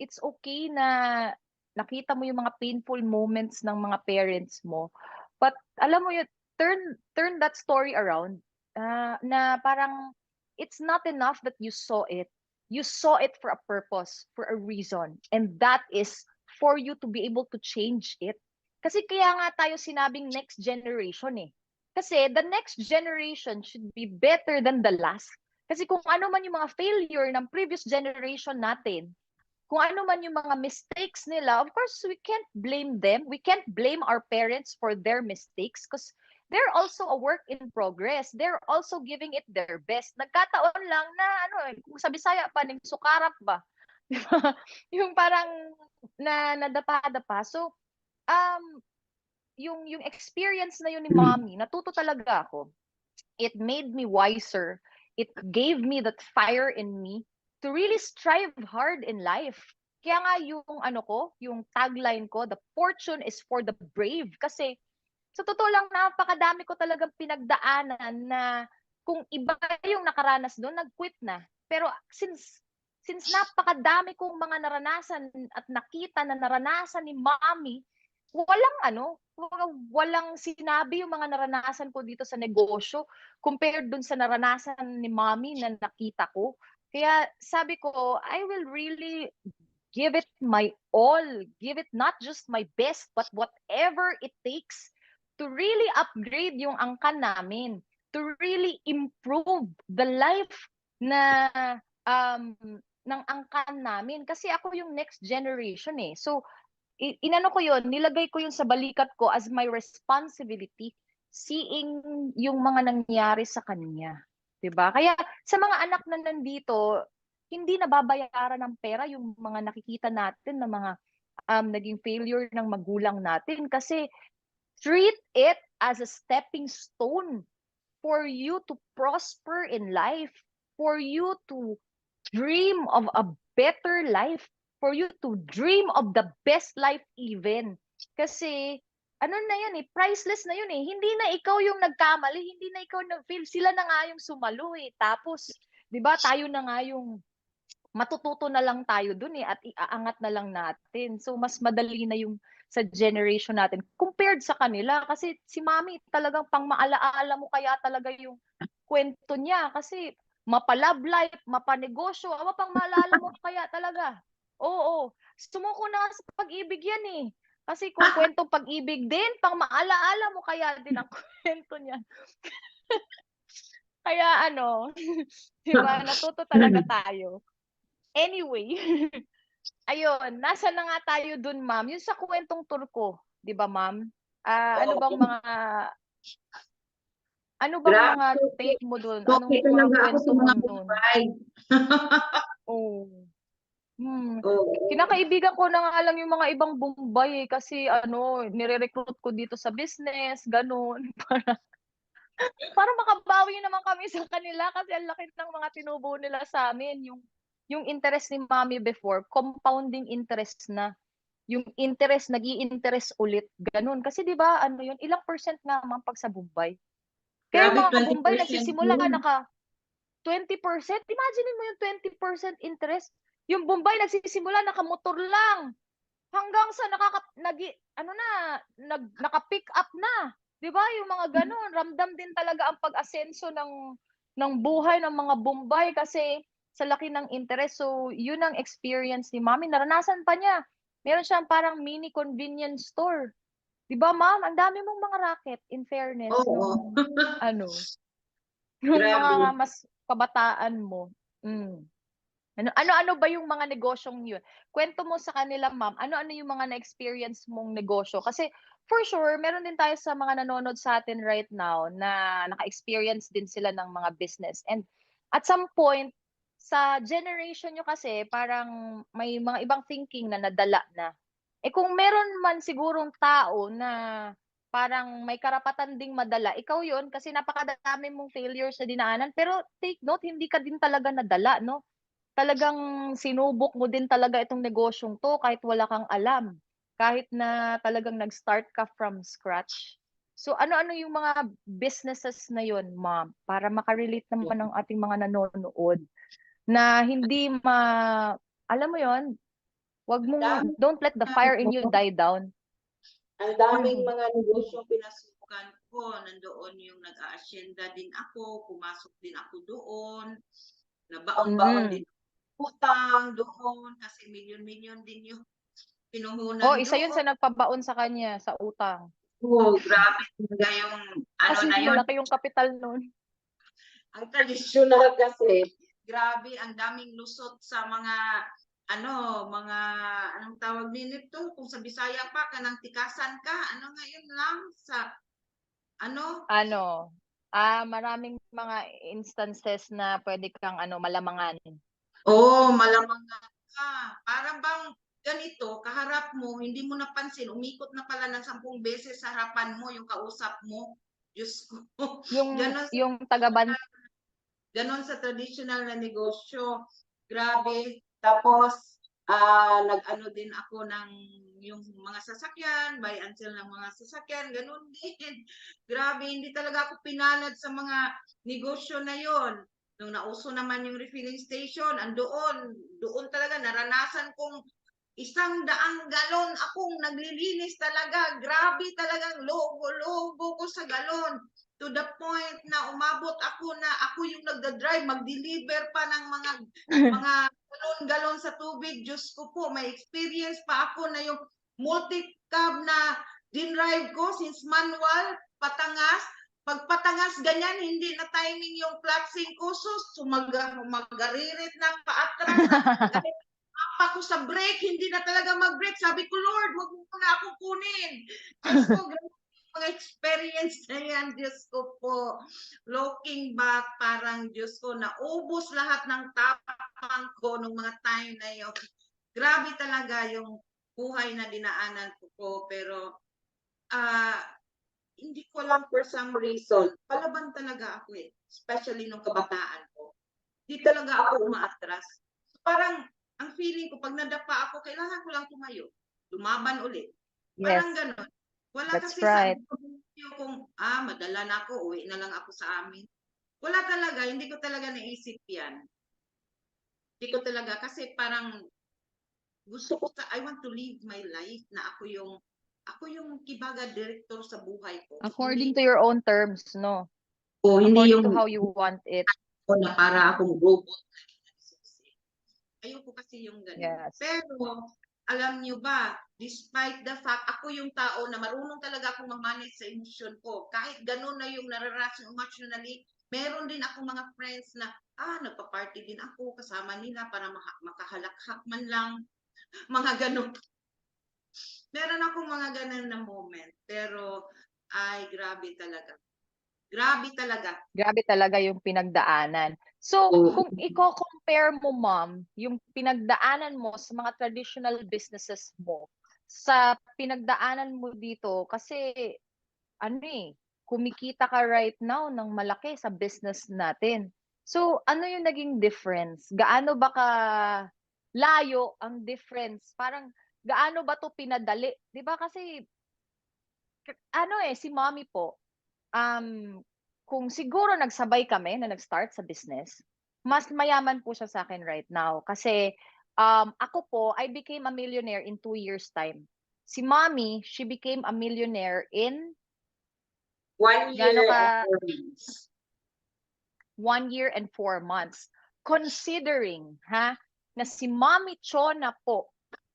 it's okay na nakita mo yung mga painful moments ng mga parents mo. But alam mo yun, turn that story around. Na parang it's not enough that you saw it. You saw it for a purpose, for a reason. And that is for you to be able to change it. Kasi kaya nga tayo sinabing next generation eh. Kasi the next generation should be better than the last. Kasi kung ano man yung mga failure ng previous generation natin, kung ano man yung mga mistakes nila, of course, we can't blame them. We can't blame our parents for their mistakes because they're also a work in progress. They're also giving it their best. Nagkataon lang na, kung sa Bisaya pa, ng sukarap ba? Di ba? Yung parang nadapa-dapa. So, yung experience na yun ni Mommy, natuto talaga ako. It made me wiser. It gave me that fire in me to really strive hard in life. Kaya nga yung tagline ko, the fortune is for the brave. Kasi sa totoo lang, napakadami ko talagang pinagdaanan na kung iba yung nakaranas doon, nag-quit na. Pero since napakadami kong mga naranasan at nakita na naranasan ni Mommy, walang sinabi yung mga naranasan ko dito sa negosyo compared dun sa naranasan ni Mommy na nakita ko. Kaya sabi ko, I will really give it my all, give it not just my best, but whatever it takes to really upgrade yung angkan namin, to really improve the life na ng angkan namin. Kasi ako yung next generation eh. So, inano ko yun, nilagay ko yun sa balikat ko as my responsibility, seeing yung mga nangyari sa kanya. 'Di ba? Kaya sa mga anak na nandito, hindi nababayaran ng pera yung mga nakikita natin na mga naging failure ng magulang natin kasi treat it as a stepping stone for you to prosper in life, for you to dream of a better life, for you to dream of the best life even. Kasi ano na yan eh, priceless na yun eh. Hindi na ikaw yung nagkamali, hindi na ikaw nag-fail, sila na nga yung sumalo eh. Tapos, 'di ba, tayo na nga yung matututo na lang tayo dun eh at iaangat na lang natin. So mas madali na yung sa generation natin compared sa kanila kasi si Mommy talagang pang maalaala mo kaya talaga yung kwento niya kasi mapa-love life, mapa-negosyo, pang maalala mo kaya talaga. Oo, sumuko na sa pag-ibig yan eh. Kasi kung kwentong pag-ibig din, pang maalaala mo kaya din ang kwento niya. Kaya di ba, natuto talaga tayo. Anyway, ayun, nasa na nga tayo dun, ma'am. Yung sa kwentong Turko, 'di ba, ma'am? Ano bang mga take mo dun? Anong Okay mga talaga ako kwento sa mo mga dun? bride. Oh. Oo. Kinakaibigan ko na nga lang yung mga ibang Bombay eh, kasi nire-recruit ko dito sa business, ganun. Para makabawi naman kami sa kanila kasi ang laki ng mga tinubo nila sa amin. Yung interest ni Mommy before, compounding interest na. Yung interest, nag-i-interest ulit. Ganun. Kasi di ba, yun, ilang percent naman pag sa Bombay. Kaya yung Grabe, mga Bombay 20% nagsisimula yun. naka 20%. Imagine mo yung 20% interest. Yung Bombay nagsisimula nakamotor lang. Hanggang sa naka-pick up na. 'Di ba? Yung mga ganun, ramdam din talaga ang pag-asenso ng buhay ng mga Bombay kasi sa laki ng interest. So, yun ang experience ni Mommy. Naranasan pa niya. Meron siyang parang mini convenience store. 'Di ba, Ma'am? Ang dami mong mga racket in fairness Oo. nung nung Grabe. mga mas kabataan mo. Mm. Ano ba yung mga negosyong yun? Kwento mo sa kanila, ma'am, ano-ano yung mga na-experience mong negosyo? Kasi for sure, meron din tayo sa mga nanonood sa atin right now na naka-experience din sila ng mga business. And at some point, sa generation nyo kasi, parang may mga ibang thinking na nadala na. Eh kung meron man sigurong tao na parang may karapatan ding madala, ikaw yun kasi napakadami mong failures na dinaanan. Pero take note, hindi ka din talaga nadala, no? Talagang sinubok mo din talaga itong negosyong 'to kahit wala kang alam, kahit na talagang nag-start ka from scratch. So ano-ano yung mga businesses na yun, ma'am? Para maka-relate naman ang ating mga nanonood na hindi alam mo yon, don't let the fire in you die down. Ang daming Mm. mga negosyong pinasukan ko. Nandoon yung nag-aasyenda din ako, pumasok din ako doon. Nabaon-baon din Mm. utang doon kasi milyon-milyon din yung Oh, pinuhunan isa yun doon. sa nagpabaon sa kanya sa utang. Oh, grabe talaga yung ano Kasi na yun. malaki yung kapital nun. Ang tradisyonal kasi, grabe, ang daming lusot sa mga anong tawag nito? Kung sa Bisaya pa, kanang tikasan ka, ano ngayon lang, sa, ano, Maraming mga instances na pwede kang malamangan. malamang ka. Parang bang ganito, kaharap mo, hindi mo napansin, umikot na pala ng 10 beses sa harapan mo, yung kausap mo. Diyos ko. Ganon sa Yung taga-ban ganon sa traditional na negosyo. Grabe. Tapos, nag-ano din ako ng yung mga sasakyan, buy and sell ng mga sasakyan, ganon din. Grabe, hindi talaga ako pinalad sa mga negosyo na yon. Nung nauso naman yung refilling station, doon talaga naranasan kong 100 galon akong naglilinis talaga. Grabe talagang logo-logo ko sa galon. To the point na umabot ako na ako yung nagda-drive, mag-deliver pa ng mga galon-galon sa tubig. Diyos ko po, may experience pa ako na yung multi-cab na dinrive ko since manual, patangas. Pag patangas ganyan, hindi na timing yung clutching ko. So, magaririt na paatras. Ako sa brake, hindi na talaga mag-brake. Sabi ko, Lord, wag mo na akong kunin. Diyos ko, mga experience na yan, Diyos ko po. Looking back, parang Diyos ko, naubos lahat ng tapang ko nung mga time na yun. Grabe talaga yung buhay na dinaanan ko pero hindi ko lang for some reason, palaban talaga ako especially nung kabataan ko. Hindi talaga ako umaatras. Parang, ang feeling ko, pag nadapa ako, kailangan ko lang tumayo. Lumaban ulit. Parang Yes, gano'n. Wala that's kasi right. kung, madala na ako, uwi na lang ako sa amin. Wala talaga, hindi ko talaga naisip yan. Hindi ko talaga, kasi parang, I want to live my life na ako yung kibaga director sa buhay ko. According to your own terms, no? Hindi According to yung how you want it. na para akong robot. Ayoko kasi yung ganun. Yes. Pero, alam nyo ba, despite the fact, ako yung tao na marunong talaga akong mag-manage sa emosyon ko. Kahit ganun na yung nararasan emotionally, meron din ako mga friends na, nagpa-party din ako kasama nila para makahalakhak man lang. Mga ganun. Meron akong mga ganun na moment. Pero, grabe talaga. Grabe talaga. Grabe talaga yung pinagdaanan. So, kung i-compare mo, ma'am, yung pinagdaanan mo sa mga traditional businesses mo sa pinagdaanan mo dito, kasi kumikita ka right now ng malaki sa business natin. So, ano yung naging difference? Gaano ba ka layo ang difference? Parang gaano ba to pinadali? 'Di ba kasi si mommy po, kung siguro nagsabay kami na nag-start sa business, mas mayaman po siya sa akin right now kasi ako po, I became a millionaire in 2 years time. Si mommy, she became a millionaire in 1 Gaano year and ka- 4 months. 1 year and 4 months. Considering, na si Mommy Chona po,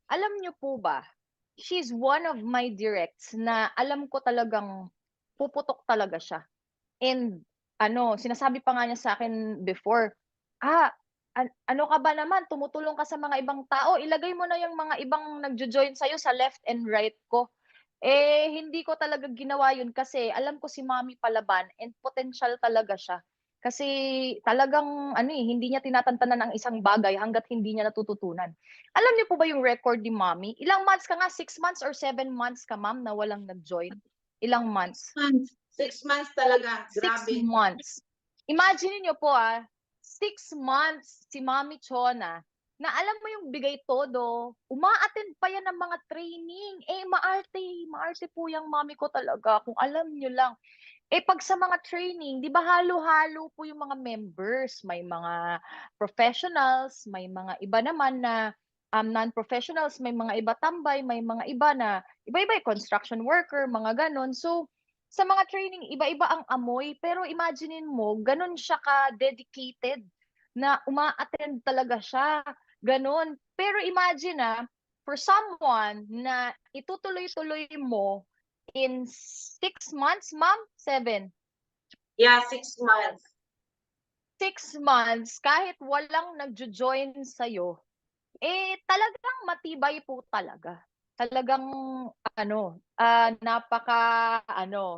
alam niyo po ba, she's one of my directs na alam ko talagang puputok talaga siya. And sinasabi pa nga niya sa akin before, ano ka ba naman, tumutulong ka sa mga ibang tao, ilagay mo na yung mga ibang nagjo-join sa'yo sa left and right ko. Hindi ko talaga ginawa yun kasi alam ko si Mommy Palaban and potential talaga siya. Kasi talagang hindi niya tinatantanan ang isang bagay hangga't hindi niya natututunan. Alam niyo po ba yung record ni Mommy? Ilang months ka nga? 6 months or 7 months ka, ma'am, na walang nag-join? Ilang months? 6 months talaga. 6 Grabe. months. Imagine niyo po 6 months si Mommy Chona na alam mo yung bigay todo, uma-attend pa yan ng mga training. Maarte po yung mommy ko talaga, kung alam niyo lang. Pag sa mga training, di ba halo-halo po yung mga members. May mga professionals, may mga iba naman na non-professionals, may mga iba tambay, may mga iba na, iba-iba, construction worker, mga ganon. So, sa mga training, iba-iba ang amoy. Pero imaginein mo, ganon siya ka-dedicated na uma-attend talaga siya. Ganon. Pero imagine for someone na itutuloy-tuloy mo in 6 months, ma'am? 7? Yeah, 6 months. 6 months, kahit walang nagjo-join sa'yo, talagang matibay po talaga. Talagang,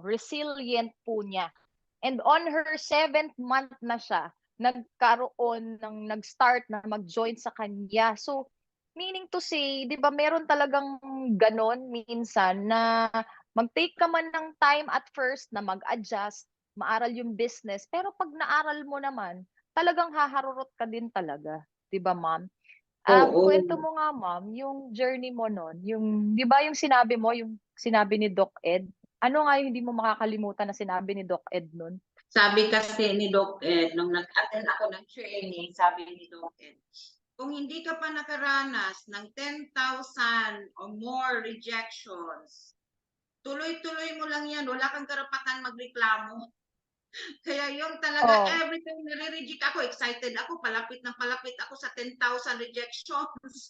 resilient po niya. And on her 7th month na siya, nag-start na mag-join sa kanya. So, meaning to say, di ba, meron talagang ganon minsan na mag-take ka man ng time at first na mag-adjust, maaral yung business, pero pag naaral mo naman, talagang haharurot ka din talaga. Di ba, ma'am? Oo. Kwento mo nga, ma'am, yung journey mo nun, yung, di ba yung sinabi mo, yung sinabi ni Doc Ed, ano nga yung hindi mo makakalimutan na sinabi ni Doc Ed nun? Sabi kasi ni Doc Ed, nung nag-attend ako ng training, sabi ni Doc Ed, kung hindi ka pa nakaranas ng 10,000 or more rejections, tuloy-tuloy mo lang yan, wala kang karapatan magreklamo. Kaya yung talaga, every time nare-reject ako, excited ako, palapit ako sa 10,000 rejections.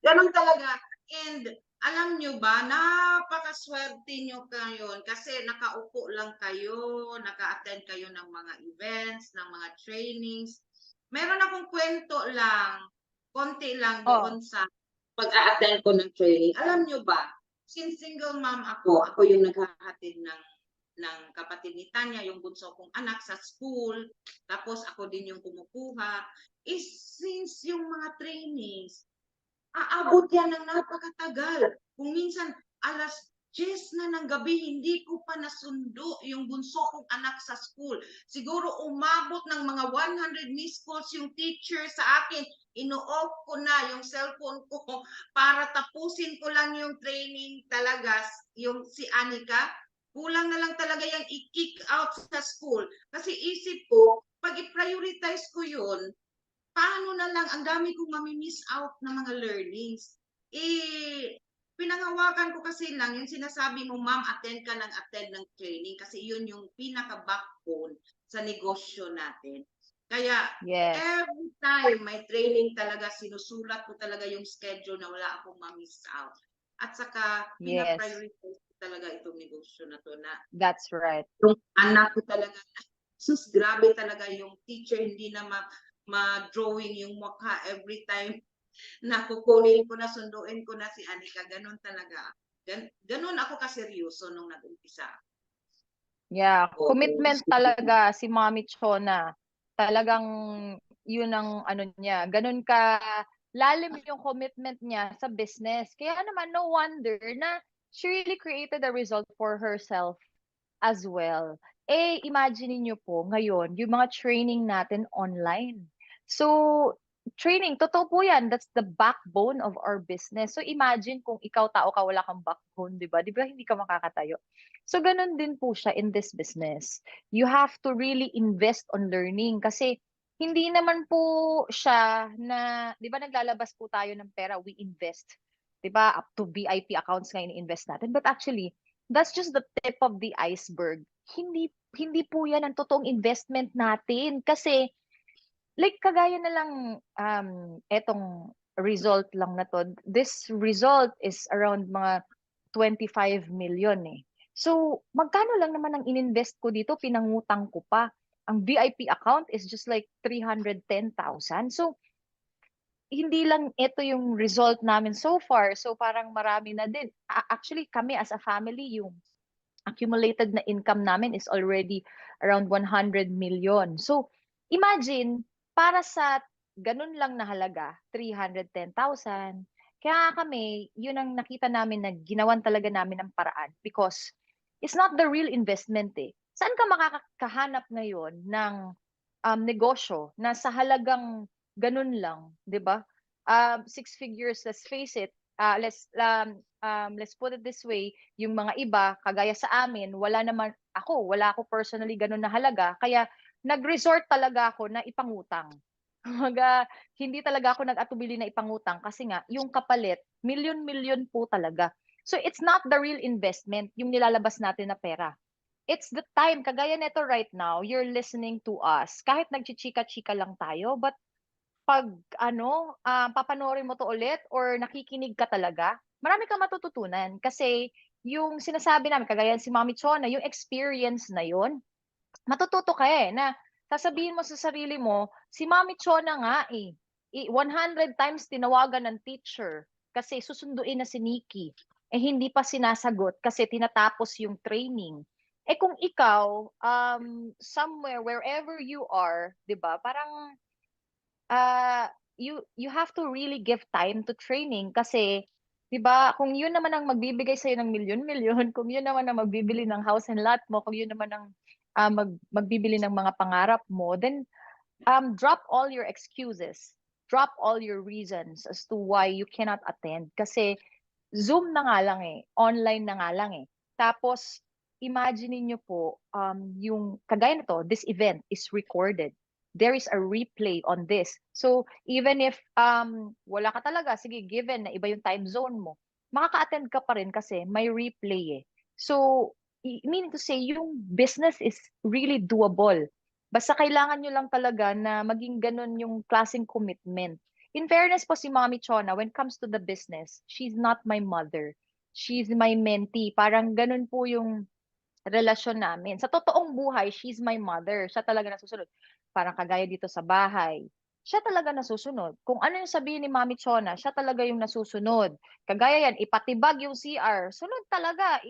Ganun talaga. And alam nyo ba, napakaswerte nyo ngayon kasi nakaupo lang kayo, naka-attend kayo ng mga events, ng mga trainings. Meron akong kwento lang, konti lang doon sa pag-a-attend ko ng training. Alam nyo ba, since single mom ako yung naghahatid ng kapatid ni Tanya, yung bunso kong anak sa school, tapos ako din yung kumukuha. Since yung mga trainings, aabot yan ng napakatagal. Kung minsan, alas 10 na ng gabi, hindi ko pa nasundo yung bunso kong anak sa school. Siguro umabot ng mga 100 missed calls yung teacher sa akin. Ino-off ko na yung cellphone ko para tapusin ko lang yung training talaga. Yung si Anika, kulang na lang talaga yung i-kick out sa school. Kasi isip ko, pag i-prioritize ko yun, paano na lang, ang dami kong mamimiss out na mga learnings. Pinangawakan ko kasi lang, yung sinasabi mo, ma'am, attend ng training kasi yun yung pinaka-backbone sa negosyo natin. Kaya, every time may training talaga, sinusulat ko talaga yung schedule na wala akong mamiss out. At saka, pina-prioritize ko talaga itong negosyo na to na. That's right. Yung anak ko talaga, sus, grabe talaga yung teacher, hindi na ma-drawing yung mukha every time na kukunin ko na, sunduin ko na si Anika. Ganun talaga. Ganun ako kaseryoso nung nag-umpisa. Yeah, commitment talaga si Mommy Chona. Talagang yun ang niya. Ganun ka lalim yung commitment niya sa business. Kaya naman, no wonder na she really created a result for herself as well. Imagine niyo po ngayon, yung mga training natin online. So, training, totoo po yan. That's the backbone of our business. So, imagine kung ikaw tao ka, wala kang backbone, di ba? Di ba hindi ka makakatayo? So, ganun din po siya in this business. You have to really invest on learning kasi hindi naman po siya na, 'di ba naglalabas po tayo ng pera, we invest. 'Di ba? Up to VIP accounts nga ini-invest natin. But actually, that's just the tip of the iceberg. Hindi po 'yan ang totoong investment natin kasi like kagaya na lang etong result lang na to. This result is around mga 25 million eh. So, magkano lang naman ang ininvest ko dito, pinangutang ko pa. Ang VIP account is just like 310,000. So, hindi lang ito yung result namin so far. So, parang marami na din. Actually, kami as a family, yung accumulated na income namin is already around 100 million. So, imagine, para sa ganun lang na halaga, 310,000, kaya kami, yun ang nakita namin na ginawan talaga namin ng paraan because it's not the real investment eh. Saan ka makakahanap ngayon ng negosyo na sa halagang ganun lang, 'di ba? Six figures, let's face it. Let's put it this way, yung mga iba kagaya sa amin, wala ako personally ganun na halaga, kaya nag-resort talaga ako na ipangutang. Kumbaga, hindi talaga ako nag-atubili na ipangutang kasi nga yung kapalit, milyon-milyon po talaga. So it's not the real investment yung nilalabas natin na pera. It's the time, kagaya nito right now, you're listening to us. Kahit nagchichika-chika lang tayo, but pag papanoorin mo 'to ulit or nakikinig ka talaga, marami kang matututunan. Kasi yung sinasabi namin, kagaya si Mami Chona, yung experience na yun, matututo ka eh, na sasabihin mo sa sarili mo, si Mami Chona nga eh, 100 times tinawagan ng teacher kasi susunduin na si Nikki. Eh hindi pa sinasagot kasi tinatapos yung training. Eh kung ikaw, somewhere, wherever you are, 'di ba? Parang you have to really give time to training kasi 'di ba kung yun naman ang magbibigay sa'yo ng milyon-milyon, kung yun naman ang magbibili ng house and lot mo, kung yun naman ang magbibili ng mga pangarap mo, then drop all your excuses. Drop all your reasons as to why you cannot attend kasi Zoom na nga lang eh, online na nga lang eh. Tapos imagine niyo po yung kagaya nito, this event is recorded. There is a replay on this. So even if wala ka talaga, sige given na iba yung time zone mo, makaka-attend ka pa rin kasi may replay eh. So meaning to say yung business is really doable. Basta kailangan nyo lang talaga na maging ganun yung klaseng commitment. In fairness po si Mommy Chona, when it comes to the business, she's not my mother. She's my mentee. Parang ganun po yung relasyon namin. Sa totoong buhay, she's my mother. Siya talaga nasusunod. Parang kagaya dito sa bahay. Siya talaga nasusunod. Kung ano yung sabihin ni Mami Chona, siya talaga yung nasusunod. Kagaya yan, ipatibag yung CR. Sunod talaga.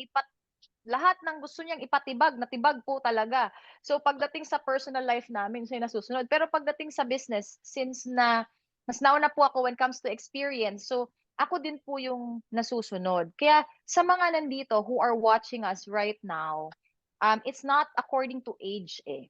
Lahat ng gusto niyang ipatibag, natibag po talaga. So pagdating sa personal life namin, siya yung nasusunod. Pero pagdating sa business, since na mas nauna po ako when it comes to experience, so ako din po yung nasusunod. Kaya sa mga nandito who are watching us right now, it's not according to age eh.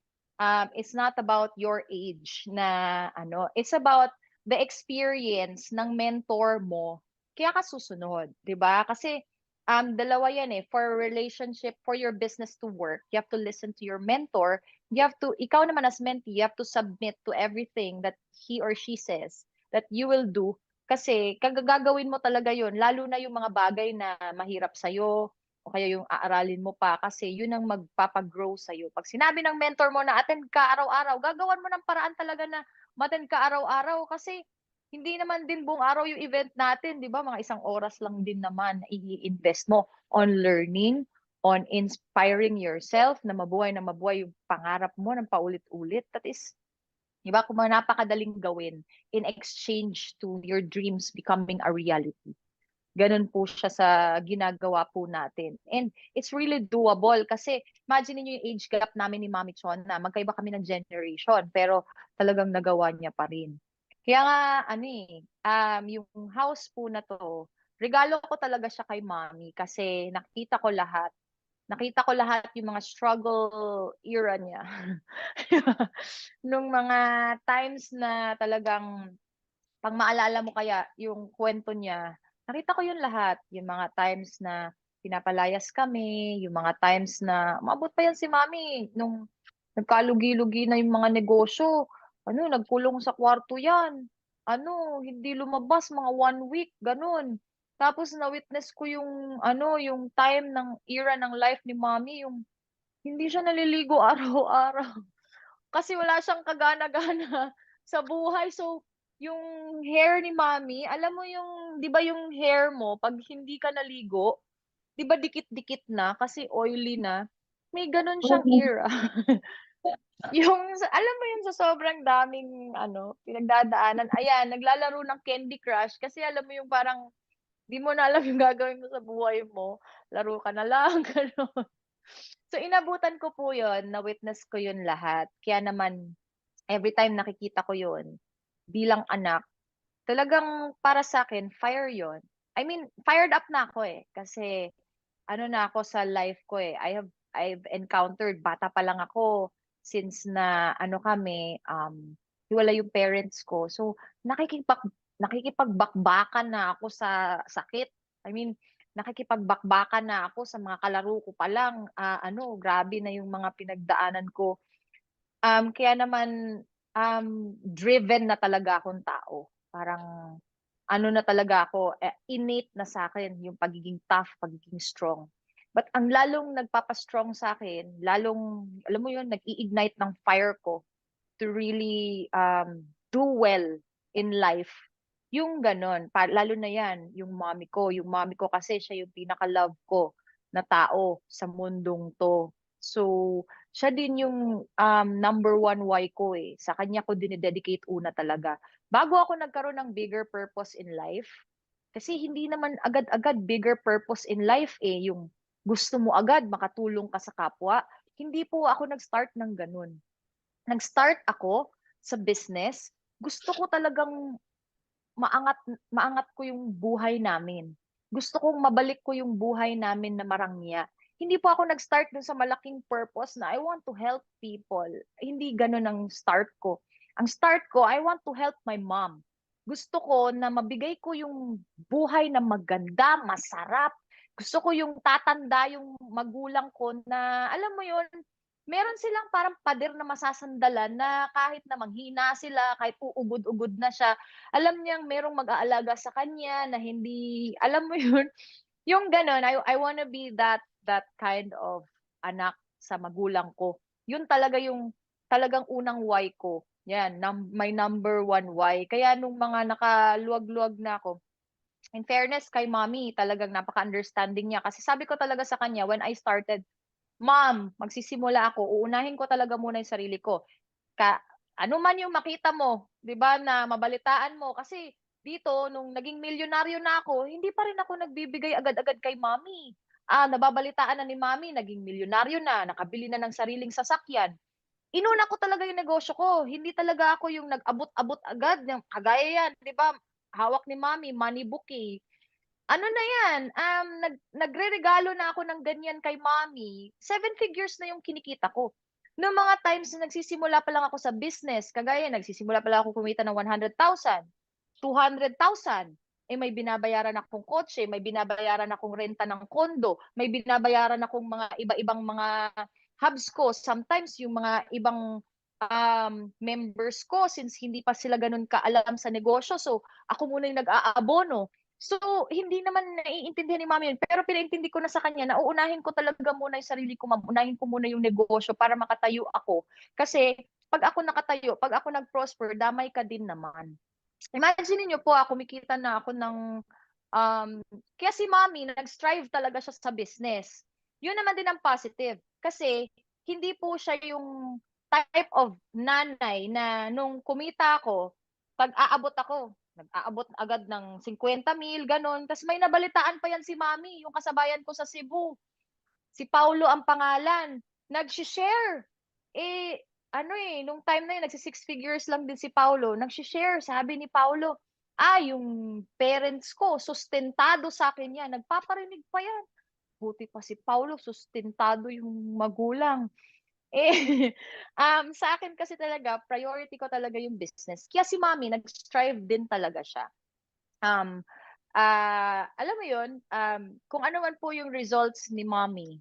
It's not about your age na it's about the experience ng mentor mo. Kaya ka susunod, 'di ba? Kasi dalawa yan eh. For a relationship, for your business to work, you have to listen to your mentor. Ikaw naman as mentee, you have to submit to everything that he or she says that you will do. Kasi gagawin mo talaga yun, lalo na yung mga bagay na mahirap sa'yo, o kaya yung aaralin mo pa, kasi yun ang magpapagrow sa'yo. Pag sinabi ng mentor mo na attend ka araw-araw, gagawan mo ng paraan talaga na ma-attend ka araw-araw kasi hindi naman din buong araw yung event natin, 'di ba? Mga isang oras lang din naman na i-invest mo on learning, on inspiring yourself na mabuhay yung pangarap mo ng paulit-ulit. That is, 'di ba? Kung napakadaling gawin in exchange to your dreams becoming a reality. Ganun po siya sa ginagawa po natin. And it's really doable kasi imagine niyo yung age gap namin ni Mami Chona. Magkaiba kami ng generation pero talagang nagawa niya pa rin. Kaya nga, yung house po na to, regalo ko talaga siya kay Mommy kasi nakita ko lahat. Nakita ko lahat yung mga struggle era niya. Nung mga times na talagang, pag maalala mo kaya yung kwento niya, nakita ko yun lahat. Yung mga times na pinapalayas kami, yung mga times na, umabot pa yan si Mommy, nung nagkalugi-lugi na yung mga negosyo. Ano, nagkulong sa kwarto yan. Ano, hindi lumabas mga 1 week, gano'n. Tapos na-witness ko yung ano, yung time ng era ng life ni mommy, yung hindi siya naliligo araw-araw. Kasi wala siyang kagana-gana sa buhay. So, yung hair ni mommy, alam mo yung 'di ba yung hair mo 'pag hindi ka naligo, 'di ba dikit-dikit na kasi oily na, may gano'n siyang era. Yung alam mo yung sa sobrang daming ano, pinagdadaanan, ayan naglalaro ng Candy Crush kasi alam mo yung parang 'di mo na alam yung gagawin mo sa buhay mo, laro ka na lang, gano'n. So, inabutan ko po 'yun, na-witness ko 'yun lahat. Kaya naman everytime nakikita ko 'yun, bilang anak, talagang para sa'kin fire 'yun. I mean, fired up na ako, eh, kasi ano na ako sa life ko, eh, I've encountered bata pa lang ako since na ano kami, hiwalay yung parents ko. So, nakikipagbakbakan na ako sa sakit. I mean, nakikipagbakbakan na ako sa mga kalaro ko pa lang, ano grabe na yung mga pinagdaanan ko. Kaya naman, driven na talaga akong tao. Parang ano na talaga ako, innate na sa'kin yung pagiging tough, pagiging strong. But ang lalong nagpapa-strong sa'kin, lalong alam mo yun, nag-i-ignite ng fire ko to really, do well in life, yung gano'n. Lalo na 'yan, yung mommy ko. Yung mommy ko kasi siya yung pinaka-love ko na tao sa mundong 'to. So, siya din yung, number one why ko, eh. Sa kanya ko dine-dedicate una talaga. Bago ako nagkaroon ng bigger purpose in life, kasi hindi naman agad-agad bigger purpose in life, eh, yung gusto mo agad makatulong ka sa kapwa. Hindi po ako nag-start ng gano'n. Nag-start ako sa business, gusto ko talagang maangat maangat ko yung buhay namin. Gusto kong mabalik ko yung buhay namin na marangya. Hindi po ako nag-start dun sa malaking purpose na I want to help people. Hindi gano'n ang start ko. Ang start ko, I want to help my mom. Gusto ko na mabigay ko yung buhay na maganda, masarap. Gusto ko yung tatanda yung magulang ko na alam mo yun, meron silang parang pader na masasandalan na kahit na manghina sila, kahit uugod-ugod na siya, alam niyang merong mag-aalaga sa kanya na hindi alam mo yun, yung gano'n. I wanna be that kind of anak sa magulang ko. Yun talaga yung talagang unang why ko, 'yan, my number one why. Kaya nung mga nakaluwag-luwag na ako, in fairness kay mommy, talagang napaka-understanding niya kasi sabi ko talaga sa kanya when I started, "Mom, magsisimula ako, uunahin ko talaga muna yung sarili ko. Ka ano man yung makita mo, 'di ba, na mabalitaan mo." Kasi dito nung naging milyonaryo na ako, hindi pa rin ako nagbibigay agad-agad kay mommy. Nababalitaan na ni mommy naging milyonaryo na, nakabili na ng sariling sasakyan. Inuna ko talaga yung negosyo ko, hindi talaga ako yung nag-abot-abot agad ng kagaya yan, 'di ba, hawak ni mommy money book, eh. Ano na 'yan, nagreregalo na ako ng ganyan kay mommy, 7 figures na yung kinikita ko. Nung mga times na nagsisimula pa lang ako sa business, kagaya nagsisimula pa lang ako kumita ng 100,000, 200,000, eh, may binabayaran akong kotse, may binabayaran akong renta ng kondo, may binabayaran akong mga iba-ibang mga hubs ko. Sometimes yung mga ibang, members ko since hindi pa sila gano'n kaalam sa negosyo, so ako muna yung nag-aabono. So, hindi naman naiintindihan ni mama yun, pero pinaintindi ko na sa kanya na uunahin ko talaga muna yung sarili ko, ma'am. Unahin ko muna yung negosyo para makatayo ako. Kasi 'pag ako nakatayo, 'pag ako nag-prosper, damay ka din naman. Imagine niyo po, kumikita na ako ng, kaya si mommy nag-strive talaga siya sa business. Yun naman din ang positive, kasi hindi po siya yung type of nanay na nung kumita ako, 'pag aabot ako, nag-aabot agad ng 50,000 gano'n. Tas may nabalitaan pa yan si mommy, yung kasabayan ko sa Cebu. Si Paulo ang pangalan, nagshi-share. Eh, ano, eh, nung time na yun nagsi-six figures lang din si Paulo, nagshi-share. Sabi ni Paulo, yung parents ko sustentado sa'kin yan, nagpaparinig pa yan. Buti pa si Paulo sustentado yung magulang. Eh, sa akin kasi talaga priority ko talaga yung business. Kaya si mommy nag-strive din talaga siya. Um, Alam mo yun, kung ano man po yung results ni mommy,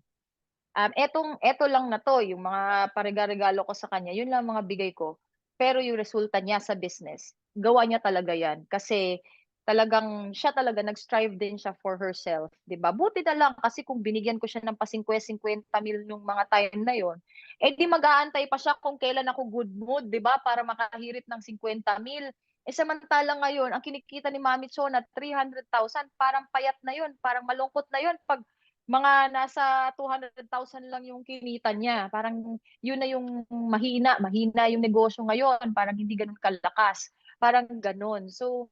eto lang na 'to, yung mga parega-regalo ko sa kanya, yun lang mga bigay ko. pero yung resulta niya sa business, gawa niya talaga yan. Kasi talagang siya talaga, nag-strive din siya for herself, 'di ba? Buti na lang kasi kung binigyan ko siya ng pa 50 mil yung mga time na yon, eh di mag-aantay pa siya kung kailan ako good mood, 'di ba? Para makahirit ng 50 mil. Eh samantalang ngayon, ang kinikita ni Mami Chona, 300,000, parang payat na yon, parang malungkot na yon pag mga nasa 200,000 lang yung kinita niya. Parang yun na yung mahina yung negosyo ngayon, parang hindi gano'n kalakas, parang gano'n. So,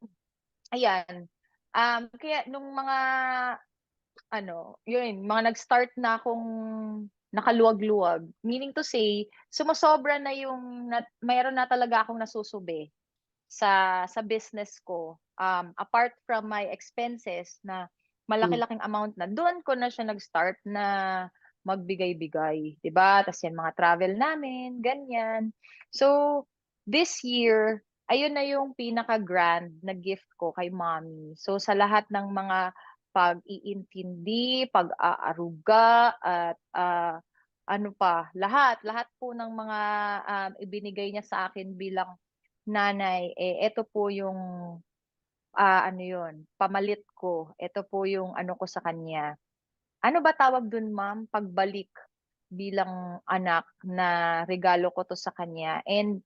ayan, kaya nung mga ano, yun, mga nag-start na akong nakaluwag-luwag, meaning to say, sumosobra na yung mayroon na talaga akong nasusubi sa business ko. Apart from my expenses na malaki-laking amount na, doon ko na siya nag-start na magbigay-bigay, 'di ba? Tas yan mga travel namin, ganyan. So, this year, ayun na yung pinaka-grand na gift ko kay mommy. So, sa lahat ng mga pag-iintindi, pag-aaruga, at ano pa, lahat po ng mga ibinigay niya sa akin bilang nanay, eh eto po yung ano yun, pamalit ko. Ito po yung ano ko sa kanya. Ano ba tawag dun, ma'am? Pagbalik bilang anak na regalo ko 'to sa kanya. And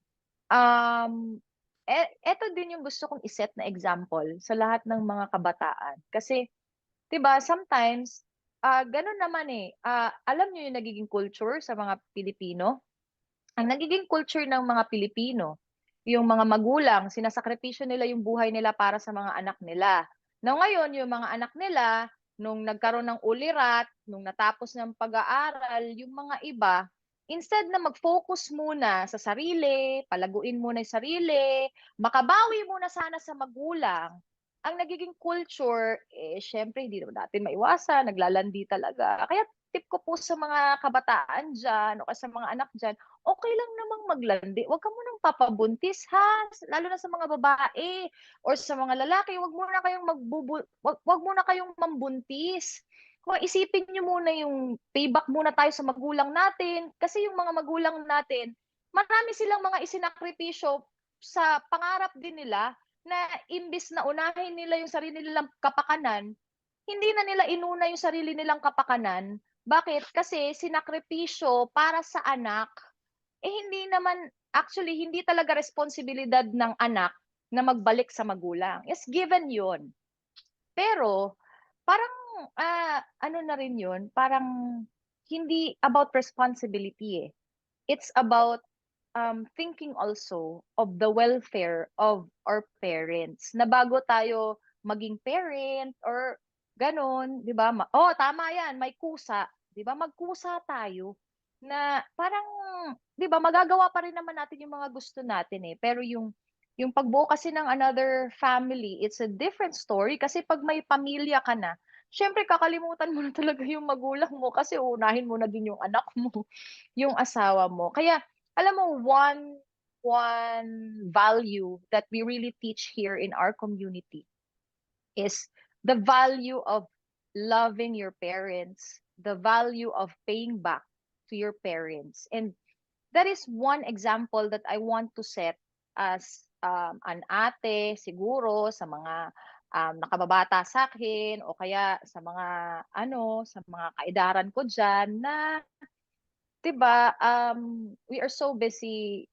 eto din yung gusto kong iset na example sa lahat ng mga kabataan. Kasi 'di ba sometimes gano'n naman eh. Alam niyo yung nagiging culture sa mga Pilipino? Ang nagiging culture ng mga Pilipino, yung mga magulang, sinasakripisyo nila yung buhay nila para sa mga anak nila. Now ngayon, yung mga anak nila, nung nagkaroon ng ulirat, nung natapos ng pag-aaral, yung mga iba, instead na mag-focus muna sa sarili, palaguin muna yung sarili, makabawi muna sana sa magulang, ang nagiging culture, eh, syempre, hindi naman natin maiwasan, naglalandi talaga. Kaya tip ko po sa mga kabataan dyan, o sa mga anak dyan, okay lang namang maglandi. Huwag ka munang papabuntis ha, lalo na sa mga babae or sa mga lalaki, wag muna kayong mambuntis. Kung isipin niyo muna yung payback muna tayo sa magulang natin kasi yung mga magulang natin, marami silang mga isinakripisyo sa pangarap din nila na imbis na unahin nila yung sarili nilang kapakanan, hindi na nila inuna yung sarili nilang kapakanan. Bakit? Kasi sinakripisyo para sa anak, eh hindi naman, actually, hindi talaga responsibilidad ng anak na magbalik sa magulang. Yes, given yun. Pero, parang, ano na rin yun, parang hindi about responsibility eh. It's about thinking also of the welfare of our parents. Na bago tayo maging parent or ganon, di ba? Oh, tama yan, may kusa. Di ba? Magkusa tayo na parang, di ba, magagawa pa rin naman natin yung mga gusto natin eh. Pero yung pagbuo kasi ng another family, it's a different story kasi pag may pamilya ka na, syempre kakalimutan mo na talaga yung magulang mo kasi unahin mo na din yung anak mo, yung asawa mo. Kaya, alam mo, one value that we really teach here in our community is the value of loving your parents, the value of paying back to your parents. And that is one example that I want to set as an ate siguro sa mga nakababata sa akin o kaya sa mga sa mga kaedaran ko diyan na 'di ba we are so busy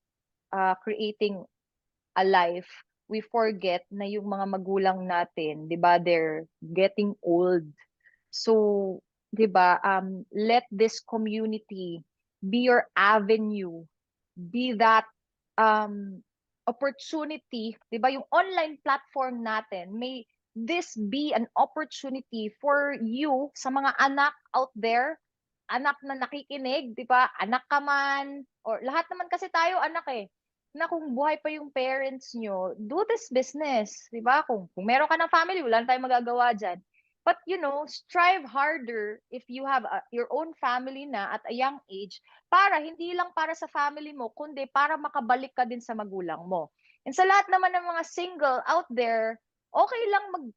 creating a life, we forget na yung mga magulang natin, 'di ba, they're getting old. So, 'di ba, let this community be your avenue, be that opportunity, 'di ba, yung online platform natin, may this be an opportunity for you sa mga anak out there, anak na nakikinig, 'di ba? Anak ka man or lahat naman kasi tayo anak eh. Na kung buhay pa yung parents nyo, do this business, 'di ba? Kung meron ka ng family, wala na tayong magagawa diyan. But strive harder if you have your own family na at a young age para hindi lang para sa family mo, kundi para makabalik ka din sa magulang mo. And sa lahat naman ng mga single out there, okay lang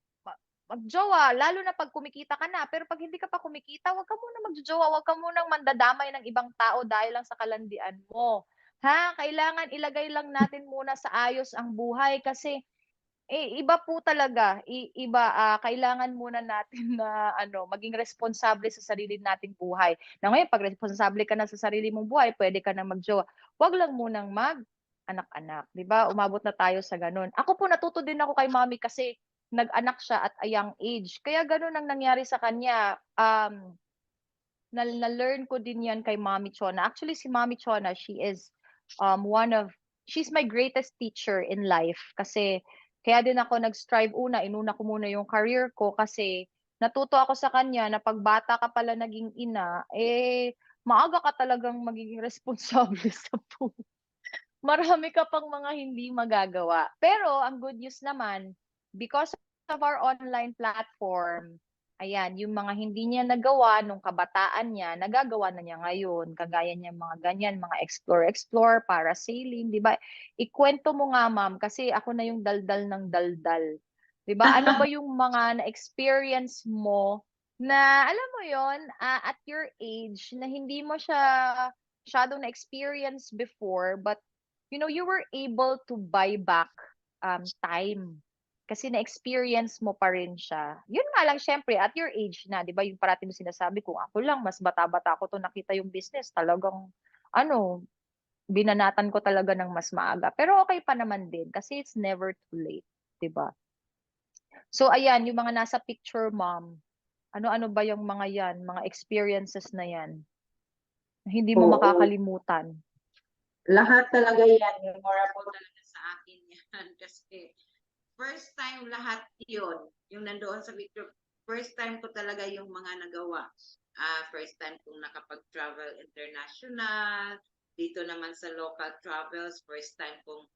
magjowa, lalo na pag kumikita ka na. Pero pag hindi ka pa kumikita, wag ka muna magjojowa, wag ka munang mandadamay ng ibang tao dahil lang sa kalandian mo. Kailangan ilagay lang natin muna sa ayos ang buhay kasi iba po talaga, kailangan muna natin na maging responsable sa sarili nating buhay. Na ngayon 'pag responsable ka na sa sarili mong buhay, puwede ka na mag-jowa. 'Wag lang munang mag-anak-anak, 'di ba? Umabot na tayo sa gano'n. Ako po natuto din ako kay mommy kasi nag-anak siya at a young age. Kaya gano'n ang nangyari sa kanya. Na-learn ko din 'yan kay Mommy Chona. Actually, si Mommy Chona, she's my greatest teacher in life kasi kaya din ako nag-strive inuna ko muna yung career ko kasi natuto ako sa kanya na 'pag bata ka pala naging ina, maaga ka talagang magiging responsable sa buhay. Marami ka pang mga hindi magagawa. Pero ang good news naman, because of our online platform, ayan, yung mga hindi niya nagawa nung kabataan niya, nagagawa na niya ngayon. Kagaya niya mga ganyan, mga explore, parasailing, di ba? Ikwento mo nga, ma'am, kasi ako na yung daldal ng daldal. Di ba? Ano ba yung mga na-experience mo na, alam mo yon at your age, na hindi mo siya masyadong na-experience before, but you were able to buy back time kasi na-experience mo pa rin siya. Yun nga lang syempre at your age na, 'di ba? Yung parati mo sinasabi kung ako lang mas bata-bata ako to nakita yung business, talagang binanatan ko talaga ng mas maaga. Pero okay pa naman din kasi it's never too late, 'di ba? So ayan, yung mga nasa picture, ma'am. Ano-ano ba yung mga 'yan, mga experiences na 'yan? Na hindi mo Oo. makakalimutan? Lahat talaga yan, memorable talaga sa akin yan. Kasi first time lahat yun, yung nandoon sa picture, first time ko talaga yung mga nagawa. First time kong nakapag-travel international, dito naman sa local travels, first time kong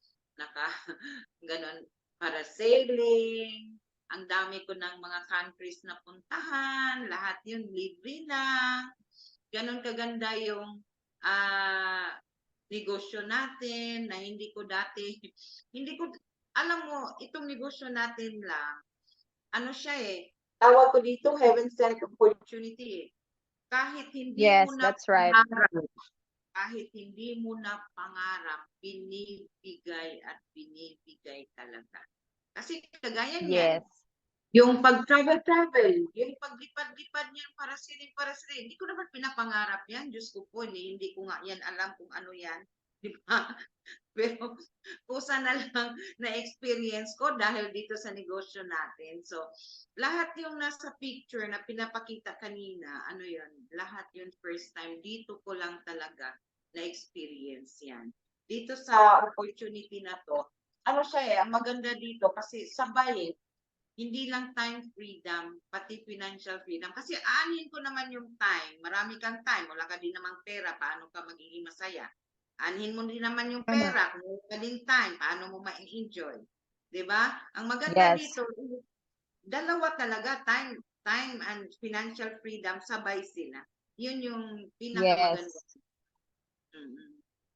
ganon, para sailing, ang dami ko ng mga countries na puntahan, lahat yun libre na, ganon kaganda yung negosyo natin na hindi ko dati, hindi ko, alam mo, itong negosyo natin lang, siya tawag ko dito, heaven sent opportunity Kahit hindi Yes, mo na that's right. pangarap, kahit hindi mo na pangarap, binibigay at binibigay talaga. Kasi kagaya niyan, Yes. yung pag-travel, yung paglipad-lipad niyan para siling, hindi ko naman pinapangarap yan. Diyos ko po, hindi ko nga yan alam kung ano yan. Di ba? Pero kusa na lang na-experience ko dahil dito sa negosyo natin. So, lahat yung nasa picture na pinapakita kanina, lahat yun first time. Dito ko lang talaga na-experience yan. Dito sa opportunity na to, ang maganda dito kasi sabay hindi lang time freedom, pati financial freedom. Kasi aanhin ko naman yung time. Marami kang time, wala ka din namang pera, paano ka magiging masaya? Anhin mo din naman yung pera, kung wala ka din time, paano mo ma-enjoy? Diba? Ang maganda Yes. dito, dalawa talaga, time and financial freedom, sabay sila. Yun yung pinakamaganda. Yes.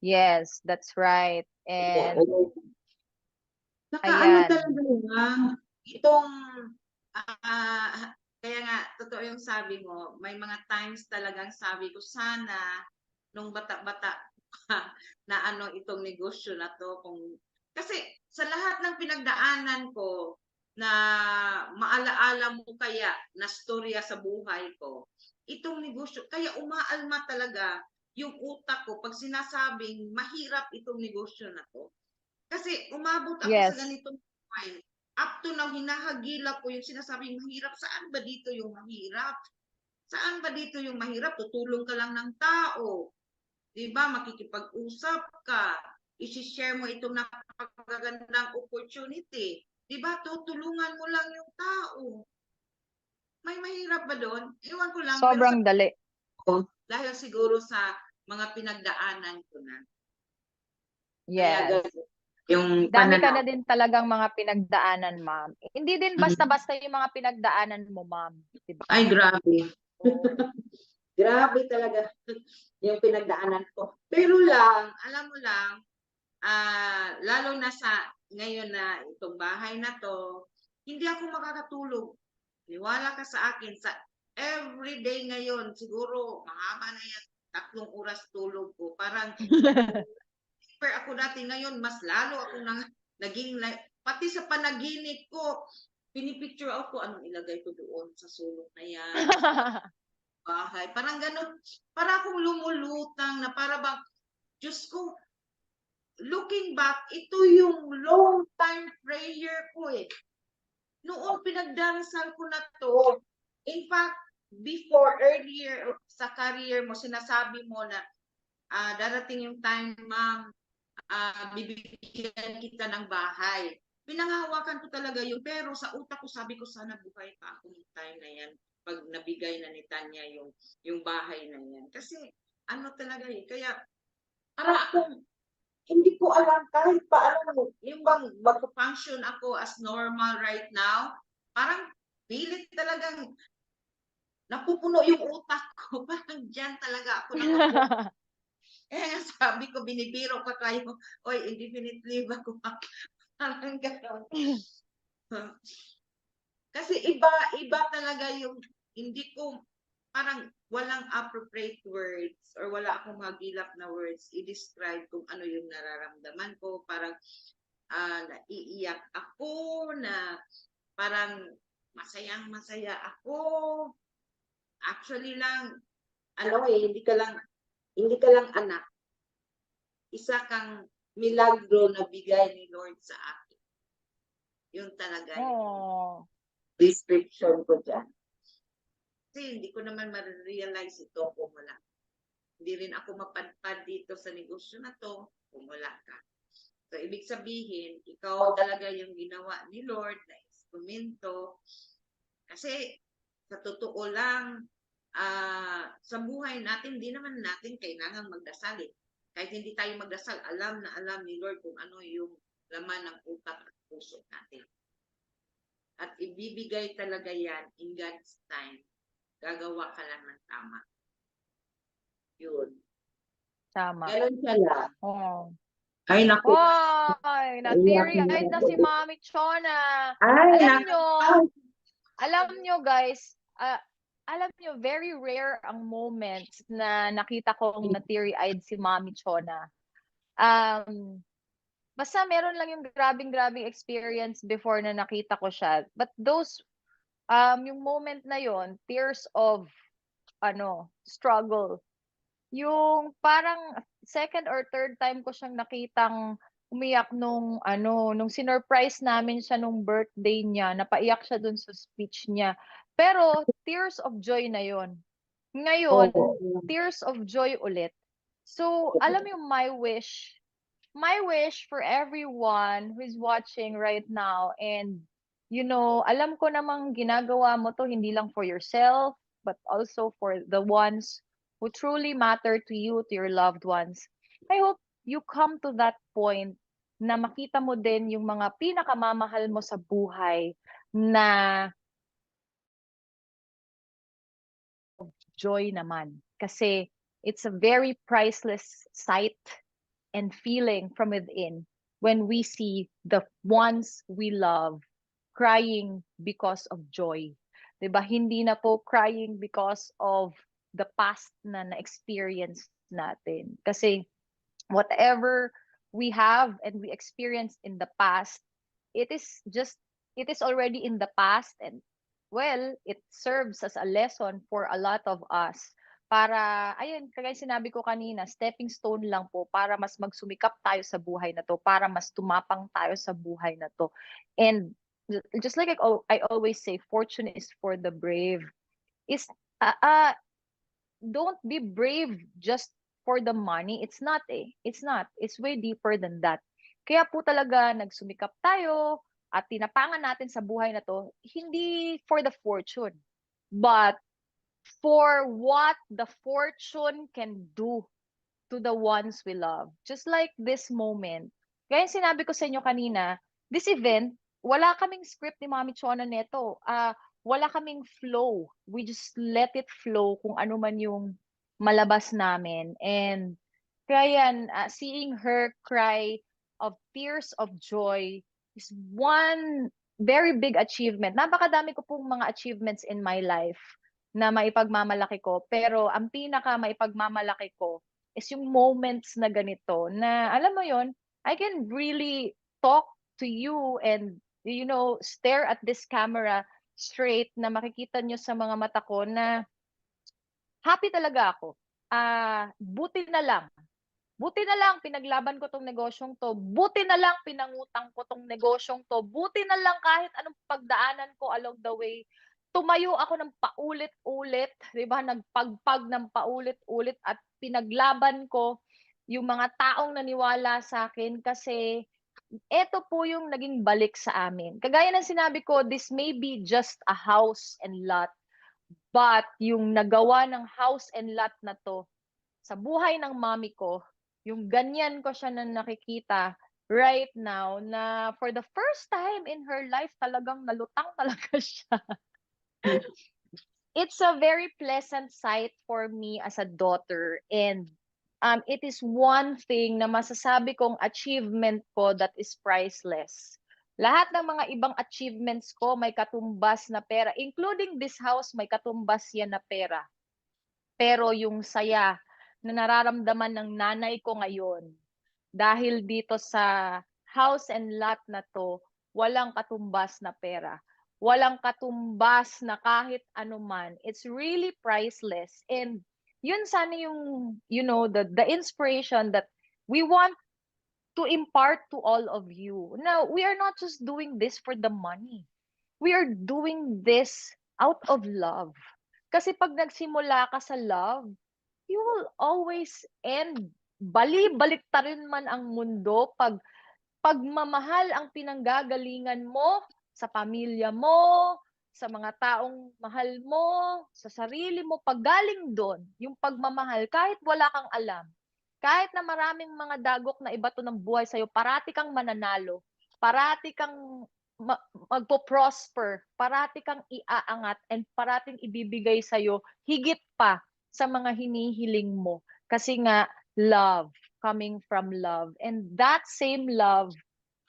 Yes, that's right. And Saka ayan. talaga itong, kaya nga, totoo yung sabi mo, may mga times talagang sabi ko, sana, nung bata-bata na itong negosyo na to, kasi sa lahat ng pinagdaanan ko, na maalaala mo kaya na storya sa buhay ko, itong negosyo, kaya umaalma talaga yung utak ko pag sinasabing mahirap itong negosyo na to. Kasi umabot ako Yes. sa ganitong point. Up to now, hinahagila ko yung sinasabing mahirap. Saan ba dito yung mahirap? Saan ba dito yung mahirap? Tutulong ka lang ng tao. Diba? Makikipag-usap ka. I-share mo itong napakagandang opportunity. Diba? Tutulungan mo lang yung tao. May mahirap ba doon? Ewan ko lang. Sobrang dali. Dahil siguro sa mga pinagdaanan ko na. Yes. Kaya yung Dami ka pananaw. na din talagang mga pinagdaanan, ma'am. Hindi din basta-basta yung mga pinagdaanan mo, ma'am. Diba? Ay, grabe. Grabe talaga yung pinagdaanan ko. Pero lang, alam mo lang, lalo na sa ngayon na itong bahay na to, hindi ako makakatulog. Niwala ka sa akin, sa everyday ngayon, siguro mahaba na yan, 3 oras tulog ko. Parang hyper ako dati. Ngayon, mas lalo ako naging, pati sa panaginip ko, pinipicture ako, anong ilagay ko doon sa sulok na yan, bahay. Parang ganun, para akong lumulutang na para bang, Diyos ko, looking back, ito yung long time prayer ko eh. Noon pinagdarasal ko na to. In fact, before, earlier sa career mo, sinasabi mo na darating yung time, ma'am, bibigyan kita ng bahay. Pinangahawakan ko talaga yun, pero sa utak ko, sabi ko, sana buhay pa ako yung time na yan, pag nabigay na ni Tanya yung bahay na yan. Kasi, ano talaga eh, kaya, para akong, hindi ko alam kahit paano, yung bang mag-function ako as normal right now, parang pilit talagang napupuno yung utak ko. Parang dyan talaga ako napupuno. Sabi ko, binibiro pa kayo, oy, indefinite leave ako. Parang gano'n. Kasi iba talaga yung, hindi ko, parang walang appropriate words or wala akong magilap na words i-describe kung ano yung nararamdaman ko. Parang naiiyak ako, na parang masayang-masaya ako. Actually lang, hindi ka lang anak. Isa kang milagro na bigay ni Lord sa akin. Yun talaga yung description ko dyan. Kasi hindi ko naman ma-realize ito kung wala. Hindi rin ako mapadpad dito sa negosyo na to kung wala ka. So, ibig sabihin, ikaw talaga yung ginawa ni Lord na instrumento. Kasi, sa totoo lang, sa buhay natin, hindi naman natin kailangan magdasal eh. Kahit hindi tayo magdasal, alam na alam ni Lord kung ano yung laman ng utak at puso natin. At ibibigay talaga yan in God's time. Gagawa ka lang ng tama. Yun. Tama. Ganun siya lang. Oh. Ay, naku. Ay, na-teary-eyed na si Mami Chona. Ay, Alam nyo guys, alam nyo, very rare ang moments na nakita kong na-teary-eyed si Mami Chona. Basta meron lang yung grabing experience before na nakita ko siya. But those, yung moment na yon, tears of, struggle. Yung parang second or third time ko siyang nakitang umiyak nung sinurprise namin siya nung birthday niya, napaiyak siya dun sa speech niya. Pero tears of joy na yon. Ngayon, tears of joy ulit. So, alam mo my wish for everyone who is watching right now, and alam ko namang ginagawa mo to hindi lang for yourself, but also for the ones who truly matter to you, to your loved ones. I hope you come to that point na makita mo din yung mga pinakamamahal mo sa buhay na joy naman. Kasi it's a very priceless sight and feeling from within when we see the ones we love crying because of joy. Diba? Hindi na po crying because of the past na na-experience natin. Kasi whatever we have and we experienced in the past, it is already in the past, and well, it serves as a lesson for a lot of us. Para, ayun, kagaya sinabi ko kanina, stepping stone lang po para mas magsumikap tayo sa buhay na to, para mas tumapang tayo sa buhay na to. And just like I always say, fortune is for the brave. Don't be brave just for the money. It's not eh. It's not. It's way deeper than that. Kaya po talaga nagsumikap tayo at tinapangan natin sa buhay na to, hindi for the fortune, but for what the fortune can do to the ones we love. Just like this moment. Kaya sinabi ko sa inyo kanina, this event, wala kaming script ni Mami Chona neto. Wala kaming flow. We just let it flow kung ano man yung malabas namin. And kaya yan, seeing her cry of tears of joy is one very big achievement. Napakadami ko pong mga achievements in my life na maipagmamalaki ko. Pero ang pinaka maipagmamalaki ko is yung moments na ganito na, alam mo yon, I can really talk to you and, stare at this camera straight na makikita nyo sa mga mata ko na happy talaga ako. Buti na lang. Buti na lang pinaglaban ko tong negosyong to. Buti na lang pinangutang ko tong negosyong to. Buti na lang kahit anong pagdaanan ko along the way, tumayo ako ng paulit-ulit, 'di ba? Nagpagpag ng paulit-ulit at pinaglaban ko yung mga taong naniwala sa akin kasi eto po yung naging balik sa amin. Kagaya ng sinabi ko, this may be just a house and lot, but yung nagawa ng house and lot na to sa buhay ng mommy ko, yung ganyan ko siya na nakikita right now na for the first time in her life talagang nalutang talaga siya. It's a very pleasant sight for me as a daughter, and it is one thing na masasabi kong achievement ko that is priceless. Lahat ng mga ibang achievements ko may katumbas na pera, including this house, may katumbas yan na pera. Pero yung saya na nararamdaman ng nanay ko ngayon dahil dito sa house and lot na to, walang katumbas na pera. Walang katumbas na kahit anuman. It's really priceless. And yun sana yung, the inspiration that we want to impart to all of you. Now, we are not just doing this for the money. We are doing this out of love. Kasi pag nagsimula ka sa love, you will always end. Bali-baliktarin man ang mundo pag pagmamahal ang pinanggagalingan mo sa pamilya mo, sa mga taong mahal mo, sa sarili mo, paggaling doon, yung pagmamahal, kahit wala kang alam, kahit na maraming mga dagok na ibato ng buhay sa'yo, parati kang mananalo, parati kang magpo-prosper, parati kang iaangat, and parating ibibigay sa'yo higit pa sa mga hinihiling mo. Kasi nga, love, coming from love. And that same love,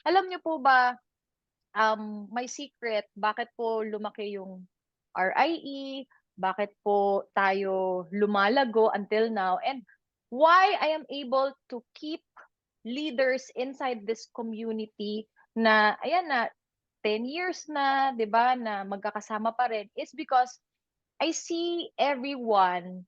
alam niyo po ba, my secret, bakit po lumaki yung RIE, bakit po tayo lumalago until now, and why I am able to keep leaders inside this community na, ayan na, 10 years na, 'di ba, na magkakasama pa rin, is because I see everyone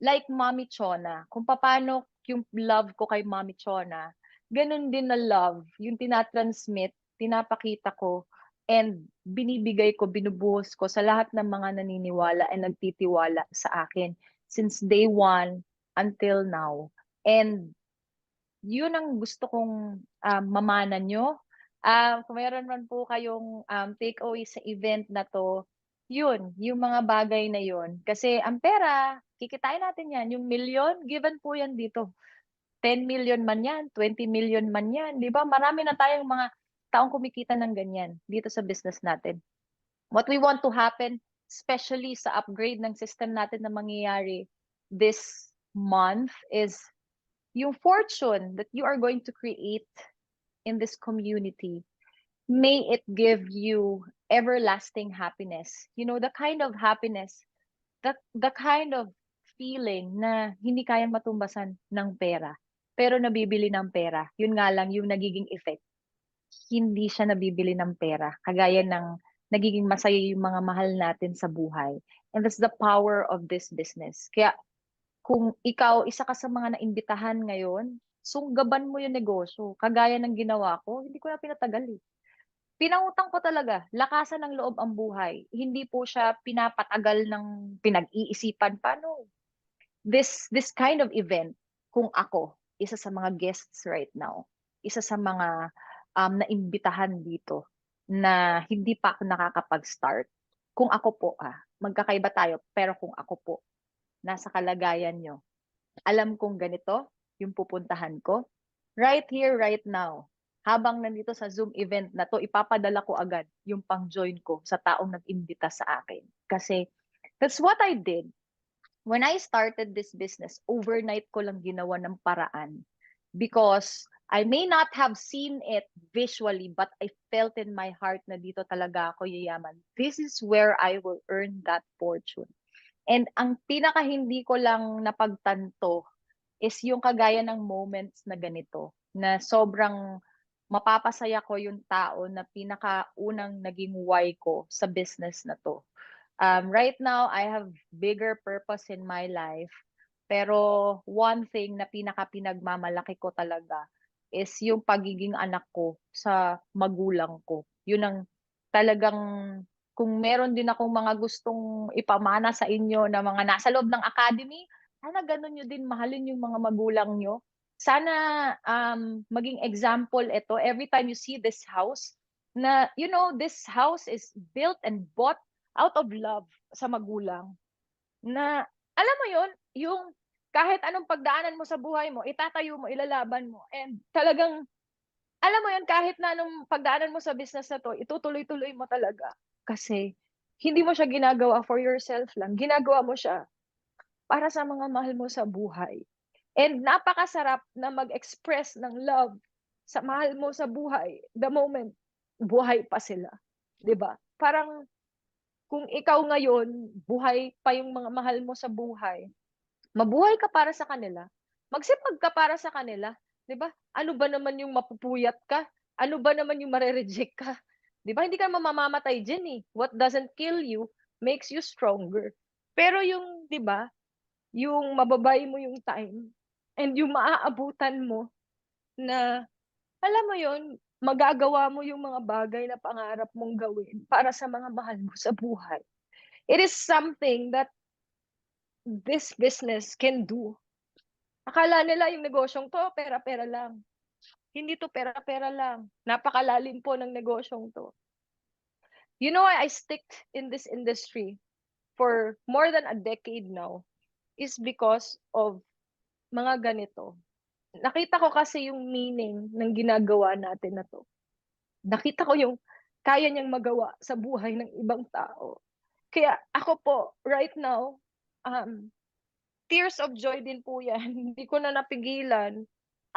like Mommy Chona. Kung paano yung love ko kay Mommy Chona, ganun din na love, yung tinatransmit, pinapakita ko, and binibigay ko, binubuhos ko sa lahat ng mga naniniwala and nagtitiwala sa akin since day one until now. And yun ang gusto kong mamana nyo. Kung mayroon man po kayong takeaway sa event na to, yun, yung mga bagay na yun. Kasi ang pera, kikitain natin yan. Yung milyon, given po yan dito. 10 million man yan, 20 million man yan. Di ba? Marami na tayong mga taong kumikita ng ganyan dito sa business natin. What we want to happen, especially sa upgrade ng system natin na mangyayari this month, is yung fortune that you are going to create in this community, may it give you everlasting happiness. You know, the kind of happiness, the kind of feeling na hindi kayang matumbasan ng pera, pero nabibili ng pera. Yun nga lang yung nagiging effect. Hindi siya nabibili ng pera. Kagaya ng nagiging masaya yung mga mahal natin sa buhay. And that's the power of this business. Kaya kung ikaw, isa ka sa mga naimbitahan ngayon, sunggaban mo yung negosyo. Kagaya ng ginawa ko, hindi ko na pinatagal eh. Pinangutang ko talaga, lakasan ng loob ang buhay. Hindi po siya pinapatagal ng pinag-iisipan. Paano? This kind of event, kung ako, isa sa mga guests right now, isa sa mga naimbitahan dito na hindi pa ako nakakapag-start. Kung ako po, magkakaiba tayo, pero kung ako po, nasa kalagayan nyo, alam kong ganito, yung pupuntahan ko, right here, right now, habang nandito sa Zoom event na to, ipapadala ko agad yung pang-join ko sa taong nag-imbita sa akin. Kasi that's what I did. When I started this business, overnight ko lang ginawa ng paraan. Because I may not have seen it visually, but I felt in my heart na dito talaga ako yayaman. This is where I will earn that fortune. And ang pinaka hindi ko lang napagtanto is yung kagaya ng moments na ganito, na sobrang mapapasaya ko yung tao na pinakaunang naging why ko sa business na to. Right now, I have bigger purpose in my life. Pero one thing na pinagmamalaki ko talaga is yung pagiging anak ko sa magulang ko. Yun ang talagang, kung meron din akong mga gustong ipamana sa inyo na mga nasa loob ng academy, sana ganun nyo din mahalin yung mga magulang nyo. Sana maging example ito every time you see this house, na this house is built and bought out of love sa magulang. Na alam mo yon, yung kahit anong pagdaanan mo sa buhay mo, itatayo mo, ilalaban mo. And talagang, alam mo yun, kahit na anong pagdaanan mo sa business na to, itutuloy-tuloy mo talaga. Kasi hindi mo siya ginagawa for yourself lang. Ginagawa mo siya para sa mga mahal mo sa buhay. And napakasarap na mag-express ng love sa mahal mo sa buhay the moment buhay pa sila. 'Di ba? Parang kung ikaw ngayon, buhay pa yung mga mahal mo sa buhay, mabuhay ka para sa kanila, magsipag ka para sa kanila, 'di ba? Ano ba naman yung mapupuyat ka? Ano ba naman yung mare-reject ka? 'Di ba? Hindi ka mamamatay diyan eh. What doesn't kill you makes you stronger. Pero yung, 'di ba, yung mababay mo yung time and yung maaabutan mo na, alam mo yon, magagawa mo yung mga bagay na pangarap mong gawin para sa mga mahal mo sa buhay. It is something that this business can do. Akala nila yung negosyong to, pera-pera lang. Hindi to pera-pera lang. Napakalalim po ng negosyong to. You know why I stick in this industry for more than a decade now is because of mga ganito. Nakita ko kasi yung meaning ng ginagawa natin na to. Nakita ko yung kaya niyang magawa sa buhay ng ibang tao. Kaya ako po, right now, tears of joy din po yan. Hindi ko na napigilan.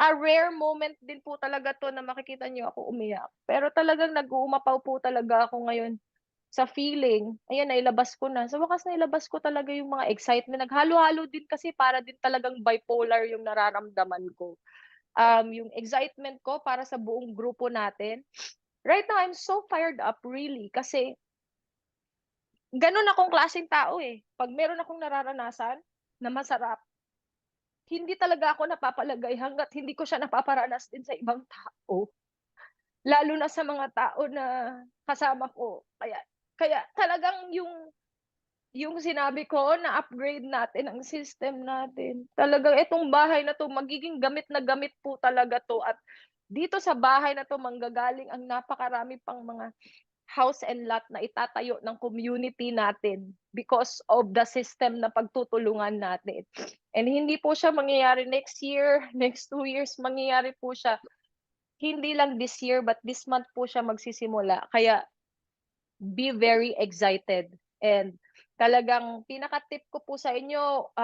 A rare moment din po talaga to na makikita niyo ako umiyak. Pero talagang nag-uumapaw po talaga ako ngayon sa feeling. Ayan, nailabas ko na. Sa wakas nailabas ko talaga yung mga excitement. Naghalo-halo din kasi para din talagang bipolar yung nararamdaman ko. Yung excitement ko para sa buong grupo natin. Right now, I'm so fired up really kasi ganun akong klaseng tao eh. Pag meron akong nararanasan na masarap, hindi talaga ako napapalagay hanggat hindi ko siya napaparanas din sa ibang tao. Lalo na sa mga tao na kasama ko. Kaya talagang yung sinabi ko na upgrade natin ang system natin. Talagang itong bahay na to, magiging gamit na gamit po talaga to. At dito sa bahay na to, manggagaling ang napakarami pang mga house and lot na itatayo ng community natin because of the system na pagtutulungan natin. And hindi po siya mangyayari next year, next 2 years, mangyayari po siya hindi lang this year but this month po siya magsisimula. Kaya be very excited. And talagang pinaka-tip ko po sa inyo,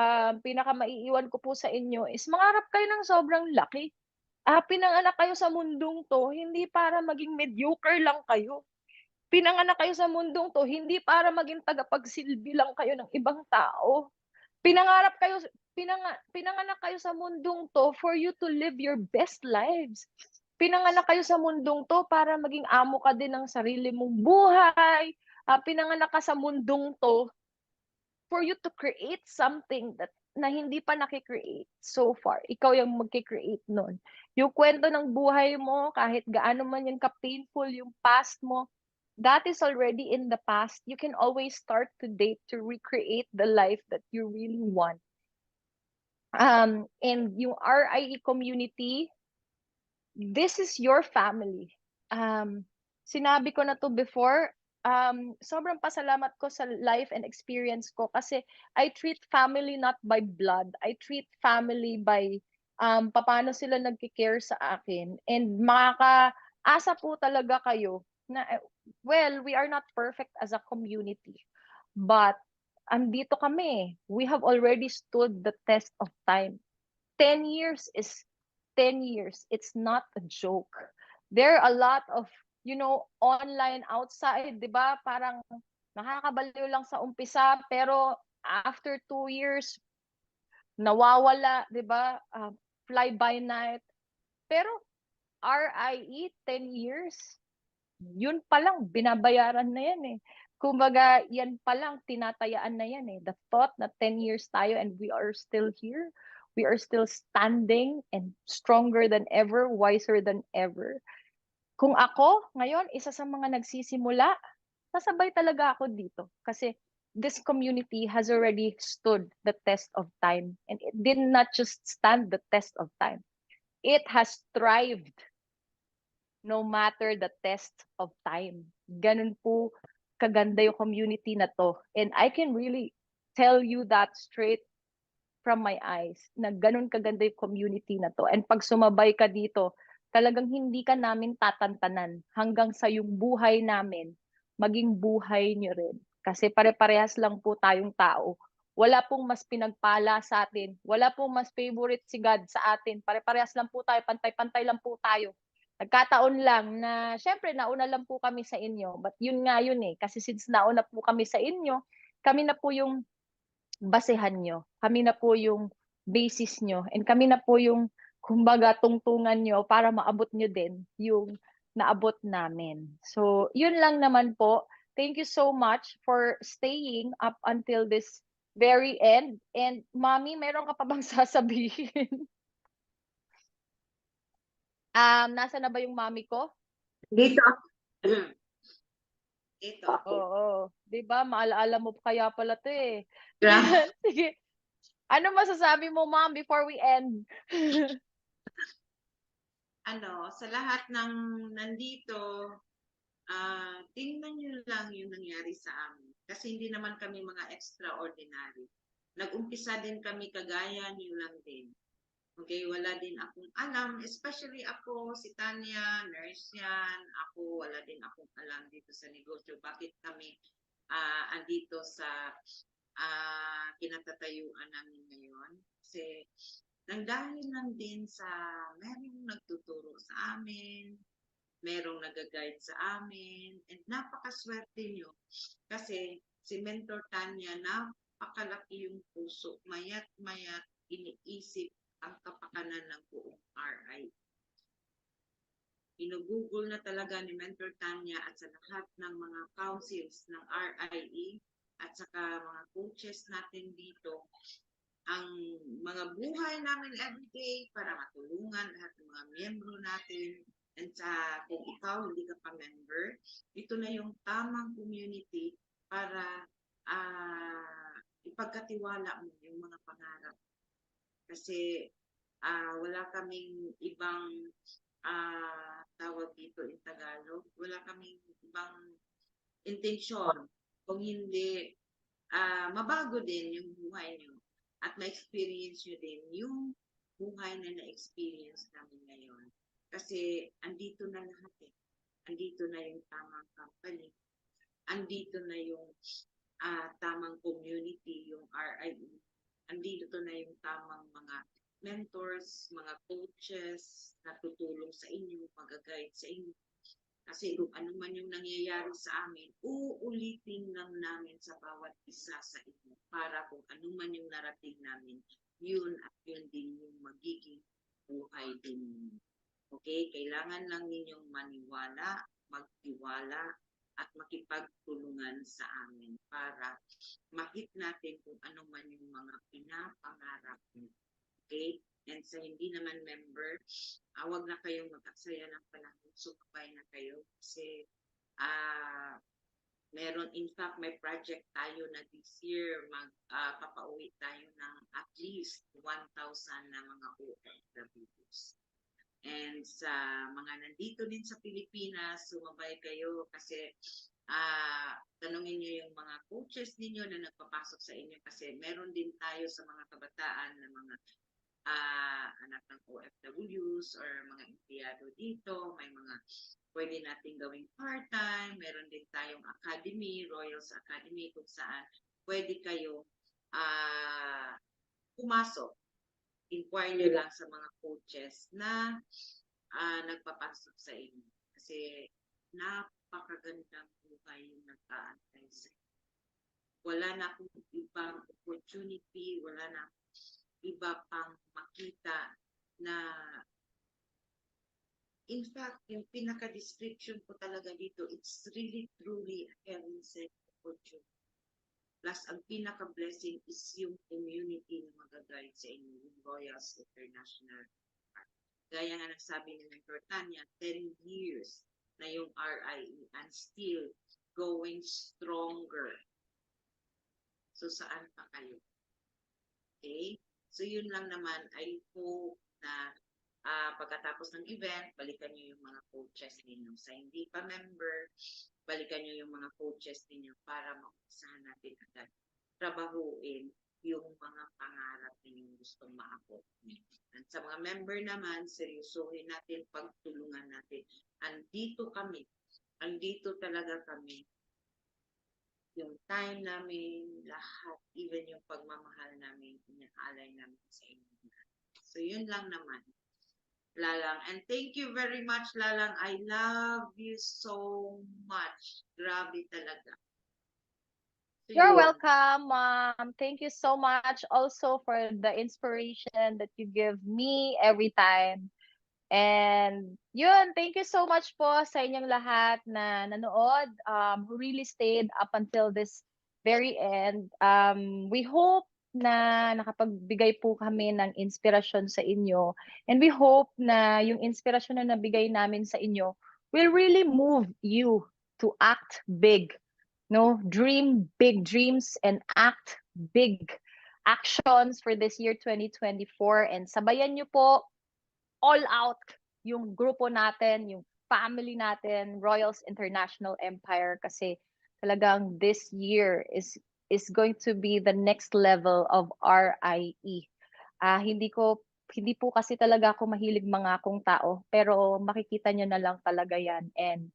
pinaka-maiiwan ko po sa inyo is mangarap kayo ng sobrang laki. Pinanganak kayo sa mundong to, hindi para maging mediocre lang kayo. Pinanganak kayo sa mundong to, hindi para maging tagapagsilbi lang kayo ng ibang tao. Pinanganak kayo sa mundong to for you to live your best lives. Pinanganak kayo sa mundong to para maging amo ka din ng sarili mong buhay. Pinanganak ka sa mundong to for you to create something na hindi pa nakikreate so far. Ikaw yung magkikreate nun. Yung kwento ng buhay mo, kahit gaano man yung ka-painful yung past mo, that is already in the past. You can always start today to recreate the life that you really want. And yung RIE community, this is your family. Sinabi ko na to before, sobrang pasalamat ko sa life and experience ko kasi I treat family not by blood. I treat family by paano sila nagki-care sa akin. And makakaasa po talaga kayo na, well, we are not perfect as a community, but andito kami. We have already stood the test of time. 10 years is 10 years. It's not a joke. There are a lot of, online outside, di ba? Parang nakakabaliw lang sa umpisa, pero after 2 years, nawawala, 'di ba? Fly by night. Pero RIE 10 years, yun pa lang binabayaran na yan eh. Kumbaga, yan pa lang tinatayaan na yan eh. The thought na 10 years tayo and we are still here. We are still standing and stronger than ever, wiser than ever. Kung ako, ngayon, isa sa mga nagsisimula, sasabay talaga ako dito. Kasi this community has already stood the test of time. And it did not just stand the test of time. It has thrived no matter the test of time. Ganun po kaganda yung community na to. And I can really tell you that straight from my eyes, na ganun kaganda yung community na to. And pag sumabay ka dito, talagang hindi ka namin tatantanan hanggang sa yung buhay namin, maging buhay nyo rin. Kasi pare-parehas lang po tayong tao. Wala pong mas pinagpala sa atin. Wala pong mas favorite si God sa atin. Pare-parehas lang po tayo. Pantay-pantay lang po tayo. Nagkataon lang na, syempre, nauna lang po kami sa inyo. But yun nga yun eh. Kasi since nauna po kami sa inyo, kami na po yung basehan nyo. Kami na po yung basis nyo. And kami na po yung, kumbaga, tungtungan nyo para maabot nyo din yung naabot namin. So, yun lang naman po. Thank you so much for staying up until this very end. And, Mami, meron ka pa bang sasabihin? Nasa na ba yung mami ko? Dito. Ito ako. Oo. 'Di ba? Maalaala mo kaya pala 'to eh. Grabe. Sige. Ano masasabi mo, Ma'am, before we end? Sa lahat ng nandito, tingnan nyo lang yung nangyari sa amin. Kasi hindi naman kami mga extraordinary. Nag-umpisa din kami kagaya nyo lang din. Okay, wala din akong alam, especially ako, si Tanya, nurse yan, ako, wala din akong alam dito sa negosyo. Bakit kami andito sa kinatatayuan namin ngayon? Kasi nangdahil lang din sa merong nagtuturo sa amin, merong nag-guide sa amin, and napakaswerte nyo. Kasi si Mentor Tanya, napakalaki yung puso, mayat-mayat iniisip ang kapakanan ng buong RI. Inugugol na talaga ni Mentor Tanya at sa lahat ng mga councils ng RIE at saka mga coaches natin dito, ang mga buhay namin everyday para matulungan lahat ng mga miyembro natin. And kung ikaw hindi ka pa member, ito na yung tamang community para ipagkatiwala mo yung mga pangarap. Kasi wala kaming ibang tawag dito in Tagalog, wala kaming ibang intensyon kung hindi mabago din yung buhay nyo at ma-experience nyo din yung buhay na na-experience namin ngayon. Kasi andito na lahat eh. Andito na yung tamang company. Andito na yung tamang community, yung RIE. Andito na yung tamang mga mentors, mga coaches na tutulong sa inyo, mag-guide sa inyo. Kasi kung ano man yung nangyayari sa amin, uulitin lang namin sa bawat isa sa inyo para kung ano man yung narating namin, yun at yun din yung magiging buhay din. Okay? Kailangan lang ninyong maniwala, magtiwala, at makipagtulungan sa amin para ma-hit natin kung ano man yung mga pinapangarap nyo. Okay? And sa hindi naman member, wag na kayong mag-aksaya ng panahon, sumabay na kayo kasi meron, in fact, may project tayo na this year, papauwi tayo ng at least 1,000 na mga OFWs. And sa mga nandito din sa Pilipinas, sumabay kayo kasi tanungin nyo yung mga coaches ninyo na nagpapasok sa inyo kasi meron din tayo sa mga kabataan na mga anak ng OFWs or mga empleyado dito. May mga pwede natin gawing part-time. Meron din tayong academy, Royals Academy, kung saan pwede kayo pumasok. Inquire nyo lang sa mga coaches na nagpapasok sa inyo. Kasi napakagandang buhay yung nag-aantay sa inyo. Wala na akong ibang opportunity, wala na iba pang makita na in fact, yung pinaka-description ko talaga dito, it's really truly a heaven-sent opportunity. Plus, ang pinaka-blessing is yung community na mag-guide sa inyo, yung Royals International. Gaya nga nagsabi ni Mentor Tanya, 10 years na yung RIE and still going stronger. So, saan pa kayo? Okay? So, yun lang naman. I hope na pagkatapos ng event, balikan nyo yung mga coaches ninyo. Sa hindi pa member, balikan nyo yung mga coaches ninyo para maumpisahan natin agad trabahuin yung mga pangarap ninyong gustong maabot. At sa mga member naman, seryosohin natin, pagtulungan natin. Andito kami. Andito talaga kami. Yung time namin, lahat, even yung pagmamahal namin, inaalay namin sa inyo. So, yun lang naman. Lalang. And thank you very much, Lalang. I love you so much. Grabe talaga. So, You're yun. welcome, Mom. Thank you so much also for the inspiration that you give me every time. And yun, thank you so much po sa inyong lahat na nanood, who really stayed up until this very end. We hope na nakapagbigay po kami ng inspirasyon sa inyo. And we hope na yung inspirasyon na nabigay namin sa inyo will really move you to act big. No, dream big dreams and act big actions for this year 2024. And sabayan nyo po all out yung grupo natin, yung family natin, Royals International Empire, kasi talagang this year is going to be the next level of RIE. Hindi po kasi talaga ako mahilig mga akong tao, pero makikita nyo na lang talaga yan. And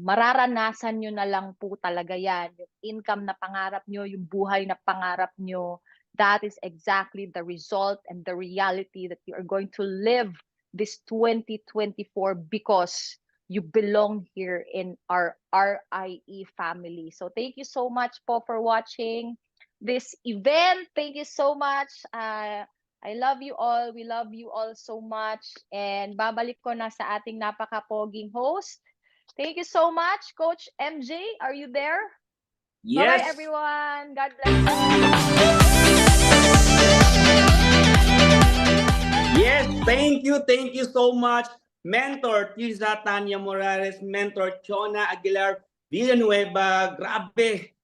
mararanasan nyo na lang po talaga yan. Yung income na pangarap nyo, yung buhay na pangarap nyo, that is exactly the result and the reality that you are going to live this 2024 because you belong here in our RIE family. So thank you so much po for watching this event. Thank you so much. I love you all. We love you all so much. And babalik ko na sa ating napaka-poging host. Thank you so much, Coach MJ. Are you there? Yes. Bye-bye, everyone. God bless. Yes, thank you so much, Mentor Tiza Tanya Morales, Mentor Chona Aguilar Villanueva. Grabe.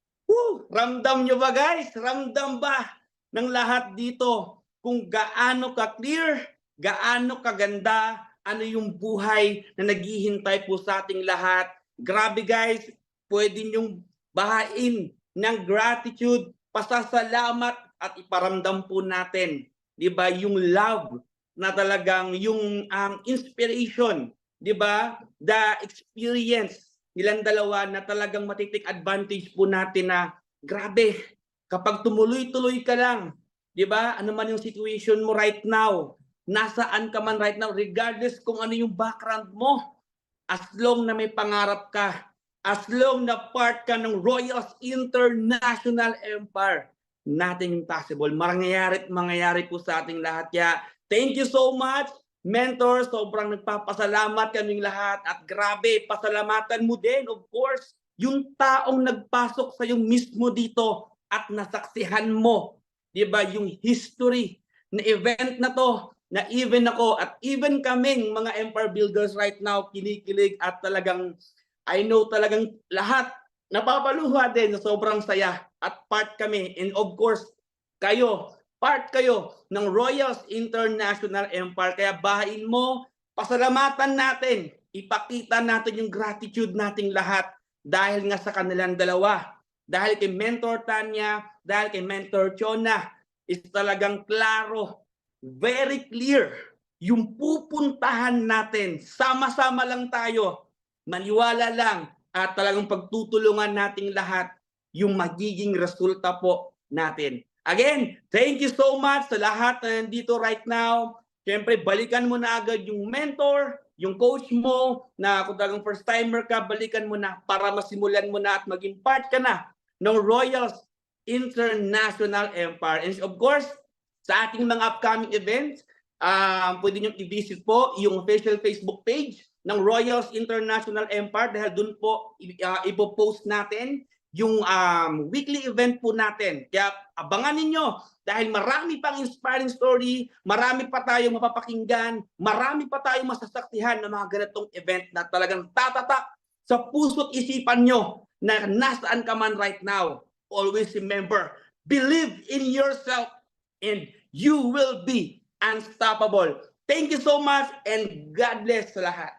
Ramdam nyo ba, guys? Ramdam ba ng lahat dito kung gaano ka-clear, gaano kaganda, ano yung buhay na naghihintay po sa ating lahat. Grabe, guys. Pwede nyong bahain ng gratitude, pasasalamat at iparamdam po natin, 'di ba, yung love na talagang yung inspiration, 'di ba? The experience nilang dalawa na talagang matitik advantage po natin na grabe kapag tumuloy-tuloy ka lang, 'di ba? Ano man yung situation mo right now, nasaan ka man right now, regardless kung ano yung background mo, as long na may pangarap ka, as long na part ka ng Royals International Empire, nothing impossible. Mangyayari po sa ating lahat. Thank you so much, Mentor. Sobrang nagpapasalamat kaming lahat. At grabe, pasalamatan mo din, of course, yung taong nagpasok sa yung mismo dito at nasaksihan mo, di ba, yung history na event na to, na even ako at even kaming mga Empire Builders right now, kinikilig at talagang, I know talagang lahat napapaluha din na sobrang saya at part kami. And of course, kayo, part kayo ng Royals International Empire. Kaya bahain mo, pasalamatan natin, ipakita natin yung gratitude nating lahat dahil nga sa kanilang dalawa. Dahil kay Mentor Tanya, dahil kay Mentor Chona, is talagang klaro, very clear, yung pupuntahan natin. Sama-sama lang tayo, maniwala lang, at talagang pagtutulungan nating lahat yung magiging resulta po natin. Again, thank you so much sa lahat na nandito right now. Siyempre, balikan mo na agad yung mentor, yung coach mo, na kung talagang first timer ka, balikan mo na para masimulan mo na at maging part ka na ng Royals International Empire. And of course, sa ating mga upcoming events. Pwede nyo i-visit po yung official Facebook page ng Royals International Empire dahil dun po ipopost natin yung weekly event po natin. Kaya abangan ninyo dahil marami pang inspiring story, marami pa tayong mapapakinggan, marami pa tayong masasaksihan ng mga ganitong event na talagang tatatak sa puso't isipan nyo na nasaan ka man right now. Always remember, believe in yourself and you will be unstoppable. Thank you so much and God bless sa lahat.